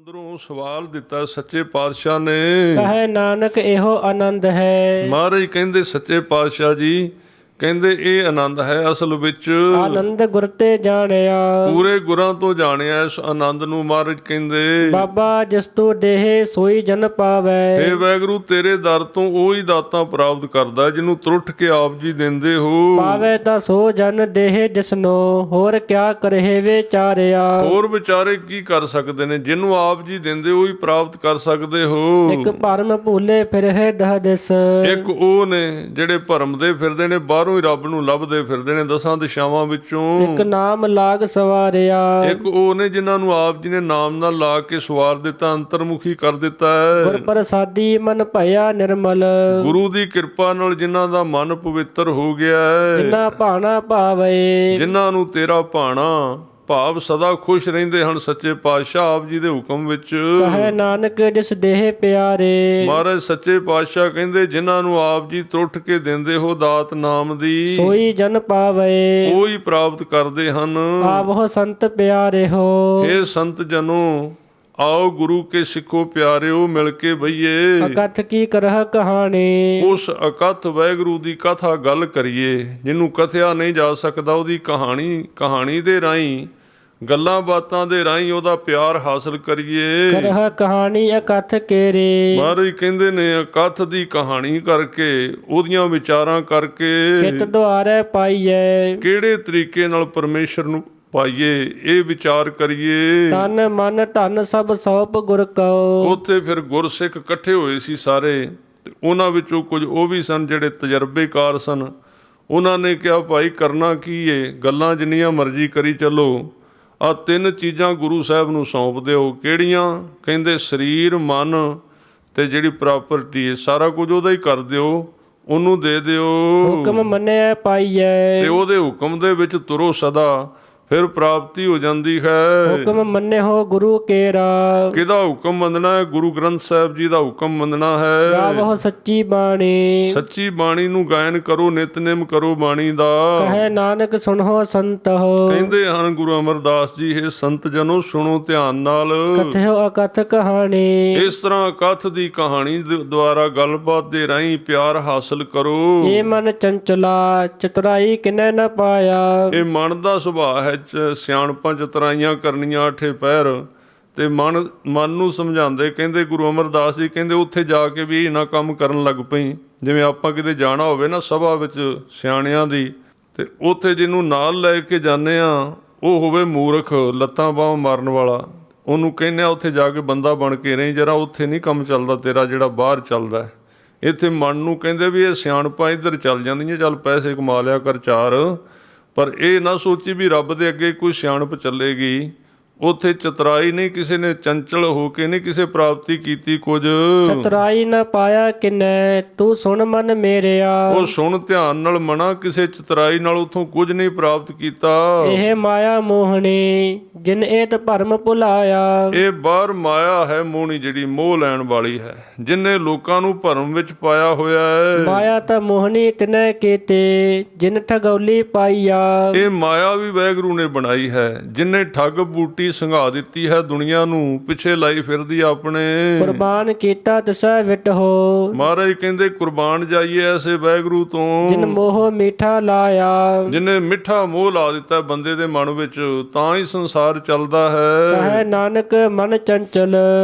ਅੰਦਰੋਂ ਸਵਾਲ ਦਿੱਤਾ ਸੱਚੇ ਪਾਤਸ਼ਾਹ ਨੇ। ਕਹੈ ਨਾਨਕ ਇਹੋ ਆਨੰਦ ਹੈ। ਮਹਾਰਾਜ ਕਹਿੰਦੇ ਸੱਚੇ ਪਾਤਸ਼ਾਹ ਜੀ ਕਹਿੰਦੇ ਇਹ ਆਨੰਦ ਹੈ ਅਸਲ ਵਿੱਚ ਆਨੰਦ ਗੁਰ ਤੇ ਜਾਣਿਆ। ਪੂਰੇ ਗੁਰਾਂ ਤੋਂ ਜਾਣਿਆ ਇਸ ਆਨੰਦ ਨੂੰ। ਮਹਾਰਾਜ ਕਹਿੰਦੇ ਬਾਬਾ ਜਿਸ ਤੂੰ ਦੇਹ ਸੋਈ ਜਨ ਪਾਵੈ। ਹੇ ਵਾਹਿਗੁਰੂ ਤੇਰੇ ਦਰ ਤੋਂ ਉਹੀ ਦਾਤਾਂ ਪ੍ਰਾਪਤ ਕਰਦਾ ਜਿਹਨੂੰ ਤੁਰਠ ਕੇ ਆਪ ਜੀ ਦਿੰਦੇ ਹੋ। ਪਾਵੈ ਤਾਂ ਸੋ ਜਨ ਦੇਹ ਜਿਸਨੋ ਹੋਰ ਕਿਆ ਕਰਹਿ ਵਿਚਾਰਿਆ। ਹੋਰ ਵਿਚਾਰੇ ਕੀ ਕਰ ਸਕਦੇ ਨੇ, ਜਿਹਨੂੰ ਆਪ ਜੀ ਦਿੰਦੇ ਉਹੀ ਪ੍ਰਾਪਤ ਕਰ ਸਕਦੇ ਹੋ। ਇੱਕ ਭਰਮ ਭੂਲੇ ਫਿਰਹਿ ਦਹ ਦਿਸ। ਇੱਕ ਉਹ ਨੇ ਜਿਹੜੇ ਭਰਮ ਦੇ ਫਿਰਦੇ ਨੇ, ਬਾਹਰੋਂ ਹੀ ਰੱਬ ਨੂੰ ਲੱਭਦੇ ਫਿਰਦੇ ਨੇ ਦਸਾਂ ਦਿਸ਼ਾਵਾਂ ਵਿੱਚੋਂ। ਇੱਕ ਨਾਮ ਲਾਗ ਸਵਾਰਿਆ। ਇੱਕ ਉਹ ਨੇ ਜਿਨ੍ਹਾਂ ਨੂੰ ਆਪ ਜੀ ਨੇ ਨਾਮ ਨਾਲ ਲਾ ਕੇ ਸਵਾਰ ਦਿੱਤਾ, ਅੰਤਰਮੁਖੀ ਕਰ ਦਿੱਤਾ ਗੁਰ ਹੈ। ਪ੍ਰਸਾਦੀ ਮਨ ਭਇਆ ਨਿਰਮਲ। ਗੁਰੂ ਦੀ ਕਿਰਪਾ ਨਾਲ ਜਿਨ੍ਹਾਂ ਦਾ ਮਨ ਪਵਿੱਤਰ ਹੋ ਗਿਆ ਹੈ, ਜਿਨਾ ਭਾਣਾ ਭਾਵੇ। ਜਿਨ੍ਹਾਂ ਨੂੰ ਤੇਰਾ ਭਾਣਾ ਭਾਵ ਸਦਾ ਖੁਸ਼ ਰਹਿੰਦੇ ਹਨ ਸੱਚੇ ਪਾਤਸ਼ਾਹ ਆਪ ਜੀ ਦੇ ਹੁਕਮ ਵਿੱਚ। ਕਹੈ ਨਾਨਕ ਜਿਸ ਦੇਹ ਪਿਆਰੇ। ਮਹਾਰਾਜ ਸੱਚੇ ਪਾਤਸ਼ਾਹ ਕਹਿੰਦੇ ਜਿਨ੍ਹਾਂ ਨੂੰ ਆਪ ਜੀ ਤੁਰਠ ਕੇ ਦਿੰਦੇ ਹੋ ਦਾਤ ਨਾਮ ਦੀ, ਸੋਈ ਜਨ ਪਾਵੇ। ਉਹੀ ਪ੍ਰਾਪਤ ਕਰਦੇ ਹਨ। ਆਵਹੁ ਸੰਤ ਪਿਆਰੇ ਹੋ। ਇਹ ਸੰਤ ਜਨੋ ਆਓ ਗੁਰੂ ਕੇ ਸਿੱਖੋ ਪਿਆਰਿਓ, ਮਿਲ ਕੇ ਬਈਏ ਅਕਥ ਕੀ ਕਰਹ ਕਹਾਣੀ। ਉਸ ਅਕਥ ਵਾਹਿਗੁਰੂ ਦੀ ਕਥਾ ਗੱਲ ਕਰੀਏ। ਜਿਹਨੂੰ ਕਥਿਆ ਨਹੀਂ ਜਾ ਸਕਦਾ ਉਹਦੀ ਕਹਾਣੀ ਦੇ ਰਾਹੀਂ, ਗੱਲਾਂ ਬਾਤਾਂ ਦੇ ਰਾਹੀਂ ਉਹਦਾ ਪਿਆਰ ਹਾਸਲ ਕਰੀਏ। ਕਰਹ ਕਹਾਣੀ ਅਕਥ ਕੇਰੇ। ਮਹਾਰਾਜ ਕਹਿੰਦੇ ਨੇ ਅਕਥ ਦੀ ਕਹਾਣੀ ਕਰਕੇ, ਉਹਦੀਆਂ ਵਿਚਾਰਾਂ ਕਰਕੇ ਕਿਤ ਦੁਆਰੇ ਪਾਈਐ। ਕਿਹੜੇ ਤਰੀਕੇ ਨਾਲ ਪਰਮੇਸ਼ਰ ਨੂੰ ਪਾਈਏ ਇਹ ਵਿਚਾਰ ਕਰੀਏ। ਤਨ ਮਨ ਧਨ ਸਭ ਸੌਪ ਗੁਰ ਕਉ। ਉੱਥੇ ਫਿਰ ਗੁਰਸਿੱਖ ਇਕੱਠੇ ਹੋਏ ਸੀ ਸਾਰੇ, ਤੇ ਉਹਨਾਂ ਵਿੱਚੋਂ ਕੁਝ ਉਹ ਵੀ ਸਨ ਜਿਹੜੇ ਤਜਰਬੇਕਾਰ ਸਨ। ਉਹਨਾਂ ਨੇ ਕਿਹਾ ਭਾਈ ਕਰਨਾ ਕੀ ਏ, ਗੱਲਾਂ ਜਿੰਨੀਆਂ ਮਰਜ਼ੀ ਕਰੀ ਚੱਲੋ, ਆਹ ਤਿੰਨ ਚੀਜ਼ਾਂ ਗੁਰੂ ਸਾਹਿਬ ਨੂੰ ਸੌਂਪ ਦਿਓ। ਕਿਹੜੀਆਂ? ਕਹਿੰਦੇ ਸਰੀਰ ਮਨ ਤੇ ਜਿਹੜੀ ਪ੍ਰਾਪਰਟੀ ਹੈ ਸਾਰਾ ਕੁਝ ਉਹਦਾ ਹੀ ਕਰ ਦਿਓ, ਉਹਨੂੰ ਦੇ ਦਿਓ। ਹੁਕਮ ਮੰਨਿਆ ਪਾਈਐ। ਤੇ ਉਹਦੇ ਹੁਕਮ ਦੇ ਵਿੱਚ ਤੁਰੋ ਸਦਾ, ਫਿਰ ਪ੍ਰਾਪਤੀ ਹੋ ਜਾਂਦੀ ਹੈ। ਹੁਕਮ ਮੰਨੇ ਹੋ ਗੁਰੂ ਕੇਰਾ। ਕਿਹਦਾ ਹੁਕਮ ਮੰਨਣਾ ਹੈ? ਗੁਰੂ ਗ੍ਰੰਥ ਸਾਹਿਬ ਜੀ ਦਾ ਹੁਕਮ ਮੰਨਣਾ ਹੈ। ਗਾਵਹੁ ਸੱਚੀ ਬਾਣੀ। ਸੱਚੀ ਬਾਣੀ ਨੂੰ ਗਾਇਨ ਕਰੋ, ਨਿਤਨੇਮ ਕਰੋ ਬਾਣੀ ਦਾ। ਕਹੈ ਨਾਨਕ ਸੁਣੋ ਸੰਤ ਹੋ। ਕਹਿੰਦੇ ਹਨ ਗੁਰੂ ਅਮਰਦਾਸ ਜੀ, ਇਹ ਸੰਤ ਜਨੋ ਸੁਣੋ ਧਿਆਨ ਨਾਲ। ਕਥਿਓ ਅਕਥ ਕਹਾਣੀ। ਇਸ ਤਰ੍ਹਾਂ ਕਥ ਦੀ ਕਹਾਣੀ ਦੁਆਰਾ ਗੱਲਬਾਤ ਦੇ ਰਾਹੀਂ ਪਿਆਰ ਹਾਸਲ ਕਰੋ। ਇਹ ਮਨ ਚੰਚਲਾ ਚਤੁਰਾਈ ਕਿਨੈ ਨ ਪਾਇਆ। ਇਹ ਮਨ ਦਾ ਸੁਭਾਅ ਹੈ ਸਿਆਣਪਾਂ ਚਤਰਾਈਆਂ ਕਰਨੀਆਂ ਆਠੇ ਪਹਿਰ। ਤੇ ਮਨ ਨੂੰ ਸਮਝਾਉਂਦੇ ਕਹਿੰਦੇ ਗੁਰੂ ਅਮਰਦਾਸ ਜੀ ਕਹਿੰਦੇ ਉੱਥੇ ਜਾ ਕੇ ਵੀ ਇਹ ਨਾ ਕੰਮ ਕਰਨ ਲੱਗ ਪਈ। ਜਿਵੇਂ ਆਪਾਂ ਕਿਤੇ ਜਾਣਾ ਹੋਵੇ ਨਾ ਸਭਾ ਵਿੱਚ ਸਿਆਣਿਆਂ ਦੀ, ਤੇ ਉੱਥੇ ਜਿਹਨੂੰ ਨਾਲ ਲੈ ਕੇ ਜਾਂਦੇ ਆ ਉਹ ਹੋਵੇ ਮੂਰਖ, ਲੱਤਾਂ ਬਾਹਾਂ ਮਾਰਨ ਵਾਲਾ, ਉਹਨੂੰ ਕਹਿੰਦੇ ਆ ਉੱਥੇ ਜਾ ਕੇ ਬੰਦਾ ਬਣ ਕੇ ਰਹੀ ਜਰਾ, ਉੱਥੇ ਨਹੀਂ ਕੰਮ ਚੱਲਦਾ ਤੇਰਾ ਜਿਹੜਾ ਬਾਹਰ ਚੱਲਦਾ। ਇੱਥੇ ਮਨ ਨੂੰ ਕਹਿੰਦੇ ਵੀ ਇਹ ਸਿਆਣਪਾਂ ਇੱਧਰ ਚੱਲ ਜਾਂਦੀਆਂ, ਚੱਲ ਪੈਸੇ ਕਮਾ ਲਿਆ ਕਰ ਚਾਰ, ਪਰ ਇਹ ਨਾ ਸੋਚੀ ਵੀ ਰੱਬ ਦੇ ਅੱਗੇ ਕੋਈ ਸਿਆਣਪ ਚੱਲੇਗੀ। ਉੱਥੇ ਚਤਰਾਈ ਨਹੀਂ, ਕਿਸੇ ਨੇ ਚੰਚਲ ਹੋ ਕੇ ਨਹੀਂ ਕਿਸੇ ਪ੍ਰਾਪਤੀ ਕੀਤੀ ਕੁਝ। ਚਤੁਰਾਈ ਨ ਪਾਇਆ ਕਿਨੈ ਤੂੰ ਸੁਣ ਮਨ ਮੇਰਿਆ। ਉਹ ਸੁਣ ਧਿਆਨ ਨਾਲ ਮਨਾ, ਕਿਸੇ ਚਤਰਾਈ ਨਾਲ ਉਥੋਂ ਕੁਝ ਨਹੀਂ ਪ੍ਰਾਪਤ ਕੀਤਾ। ਇਹ ਮਾਇਆ ਮੋਹਣੀ ਜਿਨ ਏਤ ਭਰਮ ਭੁਲਾਇਆ। ਇਹ ਬਾਹਰ ਮਾਇਆ ਹੈ ਮੋਹਣੀ, ਜਿਹੜੀ ਮੋਹ ਲੈਣ ਵਾਲੀ ਹੈ, ਜਿਨੇ ਲੋਕਾਂ ਨੂੰ ਭਰਮ ਵਿੱਚ ਪਾਇਆ ਹੋਇਆ ਹੈ। ਮਾਇਆ ਤਾਂ ਮੋਹਣੀ ਤਿਨੈ ਕੀਤੇ ਜਿਨ ਠਗੌਲੀ ਪਾਈਆ। ਇਹ ਮਾਇਆ ਵੀ ਵਾਹਿਗੁਰੂ ਨੇ ਬਣਾਈ ਹੈ, ਜਿਨੇ ਠੱਗ ਬੂਟੀ ਸੰਘਾ ਦਿੱਤੀ ਹੈ ਦੁਨੀਆ ਨੂੰ, ਪਿੱਛੇ ਲਾਈ ਫਿਰਦੀ ਆਪਣੇ। ਕੁਰਬਾਨ ਕੀਤਾ ਤਿਸੈ ਵਿਟ ਹੋ। ਮਹਾਰਾਜ ਕਹਿੰਦੇ ਕੁਰਬਾਨ ਜਾਈਏ ਐਸੇ ਵਾਹਿਗੁਰੂ ਤੋਂ ਜਿਨ ਮੋਹ ਮੀਠਾ ਲਾਇਆ। ਜਿਨੇ ਮਿੱਠਾ ਮੋਹ ਲਾ ਦਿੱਤਾ ਬੰਦੇ ਦੇ ਮਨ ਵਿੱਚ, ਤਾਂ ਹੀ ਸੰਸਾਰ ਚੱਲਦਾ ਹੈ। ਕਹੈ ਨਾਨਕ ਮਨ ਚੰਚਲ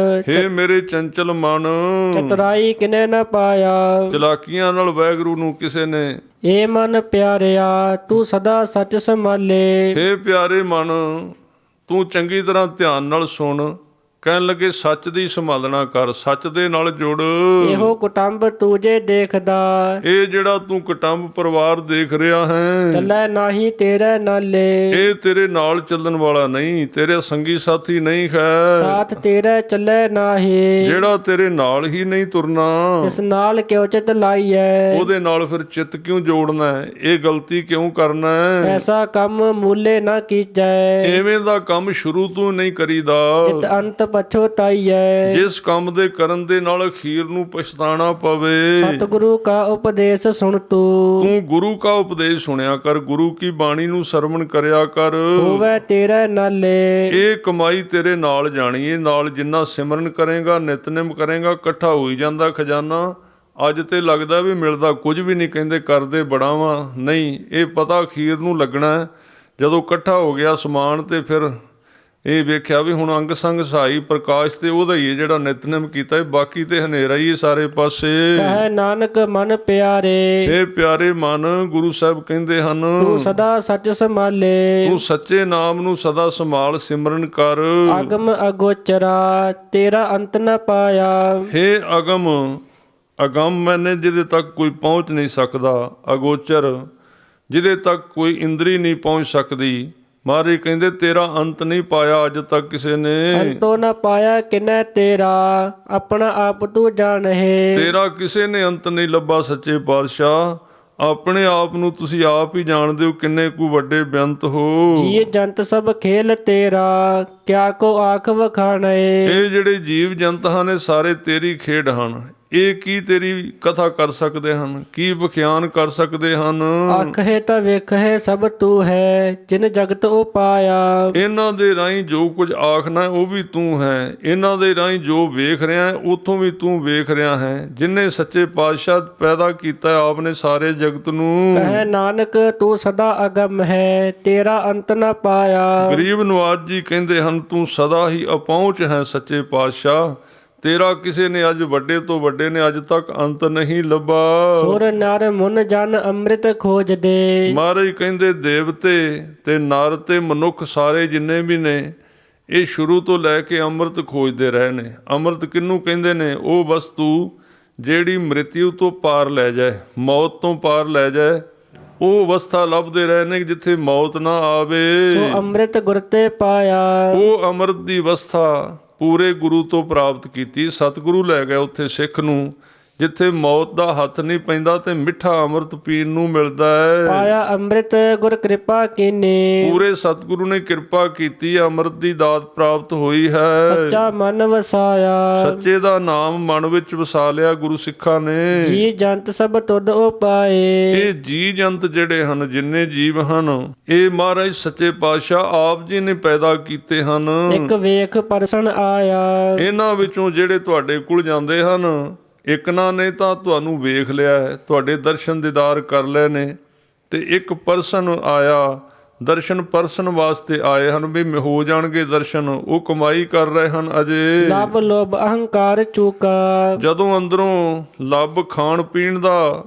ਹੇ ਮੇਰੇ ਚੰਚਲ ਮਨ, ਚਤੁਰਾਈ ਕਿਨੈ ਨ ਪਾਇਆ। ਚਲਾਕੀਆਂ ਨਾਲ ਵਾਹਿਗੁਰੂ ਨੂੰ ਕਿਸੇ ਨੇ। ਏ ਮਨ ਪਿਆਰਿਆ ਤੂੰ ਸਦਾ ਸੱਚ ਸੰਭਾਲੇ। ਹੇ ਪਿਆਰੇ ਮਨ, ਤੂੰ ਚੰਗੀ ਤਰ੍ਹਾਂ ਧਿਆਨ ਨਾਲ ਸੁਣ। ਕਹਿਣ ਲੱਗੇ ਸੱਚ ਦੀ ਸੰਭਾਲਣਾ ਕਰ, ਸੱਚ ਦੇ ਨਾਲ ਜੁੜ। ਇਹੋ ਕੁਟੰਬ ਤੂੰ ਜੇ ਦੇਖਦਾ। ਇਹ ਜਿਹੜਾ ਤੂੰ ਕੁਟੰਬ ਪਰਿਵਾਰ ਦੇਖ ਰਿਹਾ ਹੈ, ਚੱਲੈ ਨਾਹੀ ਤੇਰੇ ਨਾਲੇ। ਇਹ ਤੇਰੇ ਨਾਲ ਚੱਲਣ ਵਾਲਾ ਨਹੀਂ, ਤੇਰੇ ਸੰਗੀ ਸਾਥੀ ਨਹੀਂ ਹੈ। ਸਾਥ ਤੇਰੇ ਚੱਲੈ ਨਾਹੀ। ਜਿਹੜਾ ਤੇਰੇ ਨਾਲ ਹੀ ਨਹੀਂ ਤੁਰਨਾ, ਇਸ ਨਾਲ ਕਿਉ ਚਿਤ ਲਾਈਐ। ਉਹਦੇ ਨਾਲ ਫਿਰ ਚਿੱਤ ਕਿਉਂ ਜੋੜਨਾ ਹੈ? ਇਹ ਗਲਤੀ ਕਿਉਂ ਕਰਨਾ ਹੈ? ਐਸਾ ਕੰਮ ਮੂਲੇ ਨਾ ਕੀਜੈ। ਐਵੇਂ ਦਾ ਕੰਮ ਸ਼ੁਰੂ ਤੋਂ ਨਹੀਂ ਕਰੀਦਾ। ਜਿਤ ਅੰਤ ਪਛੋਤਾਈਐ। ਜਿਸ ਕੰਮ ਦੇ ਕਰਨ ਦੇ ਨਾਲ ਅਖੀਰ ਨੂੰ ਪਛਤਾਣਾ ਪਵੇ। ਸਤਿਗੁਰੂ ਕਾ ਉਪਦੇਸ਼ ਸੁਣ ਤੂੰ, ਤੂੰ ਗੁਰੂ ਕਾ ਉਪਦੇਸ਼ ਸੁਣਿਆ ਕਰ, ਗੁਰੂ ਕੀ ਬਾਣੀ ਨੂੰ ਸਰਵਣ ਕਰਿਆ ਕਰ। ਹੋਵੇ ਤੇਰੇ ਨਾਲੇ। ਇਹ ਕਮਾਈ ਤੇਰੇ ਨਾਲ ਜਾਣੀ ਏ, ਨਾਲ ਜਿੰਨਾ ਸਿਮਰਨ ਕਰੇਗਾ, ਨਿਤਨੇਮ ਕਰੇਗਾ, ਇਕੱਠਾ ਹੋਈ ਜਾਂਦਾ ਖਜ਼ਾਨਾ। ਅੱਜ ਤੇ ਲੱਗਦਾ ਵੀ ਮਿਲਦਾ ਕੁਝ ਵੀ ਨਹੀਂ, ਕਹਿੰਦੇ ਕਰਦੇ ਬੜਾ ਵਾਂ, ਨਹੀਂ, ਇਹ ਪਤਾ ਅਖੀਰ ਨੂੰ ਲੱਗਣਾ ਹੈ। ਜਦੋਂ ਇਕੱਠਾ ਹੋ ਗਿਆ ਸਮਾਨ ਤੇ ਫਿਰ ਇਹ ਵੇਖਿਆ ਵੀ ਹੁਣ ਅੰਗ ਸੰਗ ਸਹਾਈ ਪ੍ਰਕਾਸ਼ ਤੇ ਉਹਦਾ ਹੀ ਹੈ ਜਿਹੜਾ ਨਿਤਨੇਮ ਕੀਤਾ, ਬਾਕੀ ਤੇ ਹਨੇਰਾ ਹੀ ਹੈ ਸਾਰੇ ਪਾਸੇ। ਕਹੈ ਨਾਨਕ ਮਨ ਪਿਆਰੇ, ਇਹ ਪਿਆਰੇ ਮਨ, ਗੁਰੂ ਸਾਹਿਬ ਕਹਿੰਦੇ ਹਨ ਤੂੰ ਸਦਾ ਸੱਚ ਸੰਭਾਲੇ। ਤੂੰ ਸੱਚੇ ਨਾਮ ਨੂੰ ਸਦਾ ਸੰਭਾਲ, ਸਿਮਰਨ ਕਰ। ਅਗਮ ਅਗੋਚਰਾ ਤੇਰਾ ਅੰਤ ਨ ਪਾਇਆ। ਹੇ ਅਗਮ, ਅਗਮ ਮੈਨੇ ਜਿਹਦੇ ਤੱਕ ਕੋਈ ਪਹੁੰਚ ਨਹੀਂ ਸਕਦਾ, ਅਗੋਚਰ ਜਿਹਦੇ ਤੱਕ ਕੋਈ ਇੰਦਰੀ ਨਹੀਂ ਪਹੁੰਚ ਸਕਦੀ। ਮਹਾਰਾਜ ਕਹਿੰਦੇ ਤੇਰਾ ਅੰਤ ਨਹੀਂ ਪਾਇਆ ਅੱਜ ਤੱਕ ਕਿਸੇ ਨੇ। ਅੰਤੋ ਨ ਪਾਇਆ ਕਿਨੈ ਤੇਰਾ, ਆਪਣਾ ਆਪ ਤੂੰ ਜਾਣਹਿ। ਤੇਰਾ ਕਿਸੇ ਨੇ ਅੰਤ ਨਹੀਂ ਲੱਭਾ ਸੱਚੇ ਪਾਤਸ਼ਾਹ, ਆਪਣੇ ਆਪ ਨੂੰ ਤੁਸੀਂ ਆਪ ਹੀ ਜਾਣਦੇ ਹੋ ਕਿੰਨੇ ਕੁ ਵੱਡੇ ਬੇਅੰਤ ਹੋ। ਜੀ ਜੰਤ ਸਭ ਖੇਲ ਤੇਰਾ, ਕਿਆ ਕੋ ਆਖ ਵਖਾਣੈ। ਇਹ ਜਿਹੜੇ ਜੀਵ ਜੰਤ ਹਨ ਇਹ ਸਾਰੇ ਤੇਰੀ ਖੇਡ ਹਨ। ਇਹ ਕੀ ਤੇਰੀ ਕਥਾ ਕਰ ਸਕਦੇ ਹਨ, ਕੀ ਵਿਖਿਆਨ ਕਰ ਸਕਦੇ ਹਨ। ਆਖੇ ਤਾਂ ਵੇਖੇ ਸਭ ਤੂੰ ਹੈ, ਜਿਨ ਜਗਤ ਉਪਾਇਆ। ਇਹਨਾਂ ਦੇ ਰਾਹੀਂ ਜੋ ਕੁਝ ਆਖਣਾ ਉਹ ਵੀ ਤੂੰ ਹੈ, ਇਹਨਾਂ ਦੇ ਰਾਹੀਂ ਜੋ ਵੇਖ ਰਿਹਾ ਉਥੋਂ ਵੀ ਤੂੰ ਵੇਖ ਰਿਹਾ ਹੈ। ਜਿਨੇ ਸੱਚੇ ਪਾਤਸ਼ਾਹ ਪੈਦਾ ਕੀਤਾ ਆਪ ਨੇ ਸਾਰੇ ਜਗਤ ਨੂੰ। ਕਹੈ ਨਾਨਕ ਤੂੰ ਸਦਾ ਅਗਮ ਹੈ, ਤੇਰਾ ਅੰਤ ਨ ਪਾਇਆ। ਗਰੀਬ ਨਵਾਜ ਜੀ ਕਹਿੰਦੇ ਹਨ ਤੂੰ ਸਦਾ ਹੀ ਅਪਹੁੰਚ ਹੈ ਸੱਚੇ ਪਾਤਸ਼ਾਹ, ਤੇਰਾ ਕਿਸੇ ਨੇ ਅੱਜ ਵੱਡੇ ਤੋਂ ਵੱਡੇ ਨੇ ਅੱਜ ਤੱਕ ਅੰਤ ਨਹੀਂ ਲੱਭਾ। ਸੁਰ ਨਰ ਮੁਨ ਜਨ ਅੰਮ੍ਰਿਤ ਖੋਜਦੇ। ਮਹਾਰਾਜ ਕਹਿੰਦੇ ਦੇਵਤੇ ਤੇ ਨਰ ਤੇ ਮਨੁੱਖ ਸਾਰੇ ਜਿੰਨੇ ਵੀ ਨੇ ਇਹ ਸ਼ੁਰੂ ਤੋਂ ਲੈ ਕੇ ਅੰਮ੍ਰਿਤ ਖੋਜਦੇ ਰਹੇ ਨੇ। ਅੰਮ੍ਰਿਤ ਕਿਹਨੂੰ ਕਹਿੰਦੇ ਨੇ? ਉਹ ਵਸਤੂ ਜਿਹੜੀ ਮ੍ਰਿਤਿਉ ਤੋਂ ਪਾਰ ਲੈ ਜਾਏ, ਮੌਤ ਤੋਂ ਪਾਰ ਲੈ ਜਾਏ, ਉਹ ਅਵਸਥਾ ਲੱਭਦੇ ਰਹੇ ਨੇ ਜਿੱਥੇ ਮੌਤ ਨਾ ਆਵੇ। ਸੋ ਅੰਮ੍ਰਿਤ ਗੁਰ ਤੇ ਪਾਇਆ। ਉਹ ਅੰਮ੍ਰਿਤ ਦੀ ਅਵਸਥਾ ਪੂਰੇ ਗੁਰੂ ਤੋਂ ਪ੍ਰਾਪਤ ਕੀਤੀ। ਸਤਿਗੁਰੂ ਲੈ ਗਏ ਉੱਥੇ ਸਿੱਖ ਨੂੰ ਜਿੱਥੇ ਮੌਤ ਦਾ ਹੱਥ ਨਹੀਂ ਪੈਂਦਾ ਤੇ ਮਿੱਠਾ ਅੰਮ੍ਰਿਤ ਪੀਣ ਨੂੰ ਮਿਲਦਾ ਹੈ। ਪਾਇਆ ਅੰਮ੍ਰਿਤ ਗੁਰ ਕਿਰਪਾ ਕੀਨੇ। ਪੂਰੇ ਸਤਿਗੁਰੂ ਨੇ ਕਿਰਪਾ ਕੀਤੀ, ਅੰਮ੍ਰਿਤ ਦੀ ਦਾਤ ਪ੍ਰਾਪਤ ਹੋਈ ਹੈ। ਸੱਚਾ ਮਨ ਵਸਾਇਆ। ਸੱਚੇ ਦਾ ਨਾਮ ਮਨ ਵਿੱਚ ਵਸਾ ਲਿਆ ਗੁਰੂ ਸਿੱਖਾਂ ਨੇ। ਜੀ ਜੰਤ ਸਭ ਤੁਧ ਉਪਾਏ। ਇਹ ਜੀ ਜੰਤ ਜਿਹੜੇ ਹਨ, ਜਿੰਨੇ ਜੀਵ ਹਨ, ਇਹ ਮਹਾਰਾਜ ਸੱਚੇ ਪਾਤਸ਼ਾਹ ਆਪ ਜੀ ਨੇ ਪੈਦਾ ਕੀਤੇ ਹਨ। ਇੱਕ ਵੇਖ ਪਰਸਨ ਆਇਆ। ਇਹਨਾਂ ਵਿੱਚੋਂ ਜਿਹੜੇ ਤੁਹਾਡੇ ਕੋਲ ਜਾਂਦੇ ਹਨ, ਇੱਕ ਨਾ ਨੇ ਤਾਂ ਤੁਹਾਨੂੰ ਵੇਖ ਲਿਆ ਹੈ, ਤੁਹਾਡੇ ਦਰਸ਼ਨ ਦੀਦਾਰ ਕਰ ਲਏ ਨੇ, ਤੇ ਇੱਕ ਪਰਸਨ ਆਇਆ, ਦਰਸ਼ਨ ਪਰਸਨ ਵਾਸਤੇ ਆਏ ਹਨ ਵੀ ਹੋ ਜਾਣਗੇ ਦਰਸ਼ਨ। ਉਹ ਕਮਾਈ ਕਰ ਰਹੇ ਹਨ ਅਜੇ। ਲੱਭ ਲੋਭ ਅਹੰਕਾਰ ਚੂਕਾ। ਜਦੋਂ ਅੰਦਰੋਂ ਲੱਭ ਖਾਣ ਪੀਣ ਦਾ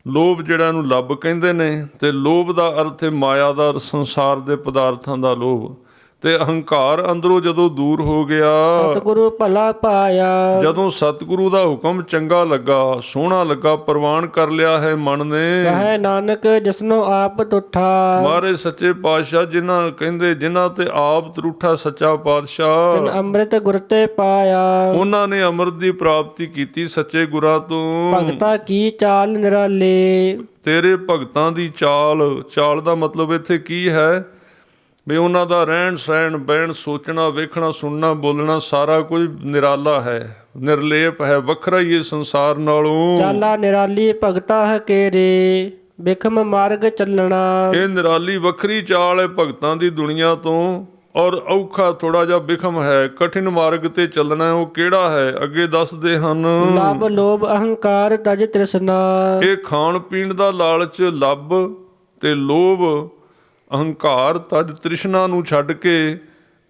ਲੋਭ, ਜਿਹੜਾ ਨੂੰ ਲੱਭ ਕਹਿੰਦੇ ਨੇ, ਤੇ ਲੋਭ ਦਾ ਅਰਥ ਹੈ ਮਾਇਆ ਦਾ, ਸੰਸਾਰ ਦੇ ਪਦਾਰਥਾਂ ਦਾ ਲੋਭ, ਤੇ ਅਹੰਕਾਰ ਅੰਦਰੋਂ ਜਦੋਂ ਦੂਰ ਹੋ ਗਿਆ, ਸਤਿਗੁਰੂ ਭਲਾ ਪਾਇਆ। ਜਦੋਂ ਸਤਿਗੁਰੂ ਦਾ ਹੁਕਮ ਚੰਗਾ ਲੱਗਾ, ਸੋਹਣਾ ਲੱਗਾ, ਪ੍ਰਵਾਨ ਕਰ ਲਿਆ ਹੈ ਮਨ ਨੇ। ਕਹੈ ਨਾਨਕ ਜਿਸਨੋ ਆਪ ਤੁਠਾ। ਮਹਾਰਾਜ ਸੱਚੇ ਪਾਤਸ਼ਾਹ ਜਿਨ੍ਹਾਂ ਕਹਿੰਦੇ ਜਿਨ੍ਹਾਂ ਤੇ ਆਪ ਤਰੂਠਾ ਸੱਚਾ ਪਾਤਸ਼ਾਹ, ਤਿਨ ਅੰਮ੍ਰਿਤ ਗੁਰ ਤੇ ਪਾਇਆ। ਉਹਨਾਂ ਨੇ ਅੰਮ੍ਰਿਤ ਦੀ ਪ੍ਰਾਪਤੀ ਕੀਤੀ ਸੱਚੇ ਗੁਰਾਂ ਤੋਂ। ਭਗਤਾ ਕੀ ਚਾਲ ਨਿਰਾਲੇ। ਤੇਰੇ ਭਗਤਾਂ ਦੀ ਚਾਲ, ਚਾਲ ਦਾ ਮਤਲਬ ਇੱਥੇ ਕੀ ਹੈ? ਵੀ ਉਹਨਾਂ ਦਾ ਰਹਿਣ ਸਹਿਣ, ਬਹਿਣ, ਸੋਚਣਾ, ਵੇਖਣਾ, ਸੁਣਨਾ, ਬੋਲਣਾ ਸਾਰਾ ਕੁਝ ਨਿਰਾਲਾ ਹੈ, ਨਿਰਲੇਪ ਹੈ, ਵੱਖਰਾ ਹੀ ਇਹ ਸੰਸਾਰ ਨਾਲੋਂ। ਚਾਲਾ ਨਿਰਾਲੀ ਭਗਤਾ ਹਕੇਰੇ, ਬਿਖਮ ਮਾਰਗ ਚੱਲਣਾ। ਇਹ ਨਿਰਾਲੀ ਵੱਖਰੀ ਚਾਲ ਹੈ ਭਗਤਾਂ ਦੀ ਦੁਨੀਆ ਤੋਂ, ਔਰ ਔਖਾ ਥੋੜਾ ਜਿਹਾ ਬਿਖਮ ਹੈ, ਕਠਿਨ ਮਾਰਗ ਤੇ ਚੱਲਣਾ। ਉਹ ਕਿਹੜਾ ਹੈ ਅੱਗੇ ਦੱਸਦੇ ਹਨ। ਲੱਭ ਲੋਭ ਅਹੰਕਾਰ ਤਜ ਤ੍ਰਿਸ਼ਨਾ। ਇਹ ਖਾਣ ਪੀਣ ਦਾ ਲਾਲਚ, ਲੱਭ ਤੇ ਲੋਭ, ਅਹੰਕਾਰ ਤਜ ਤ੍ਰਿਸ਼ਨਾ ਨੂੰ ਛੱਡ ਕੇ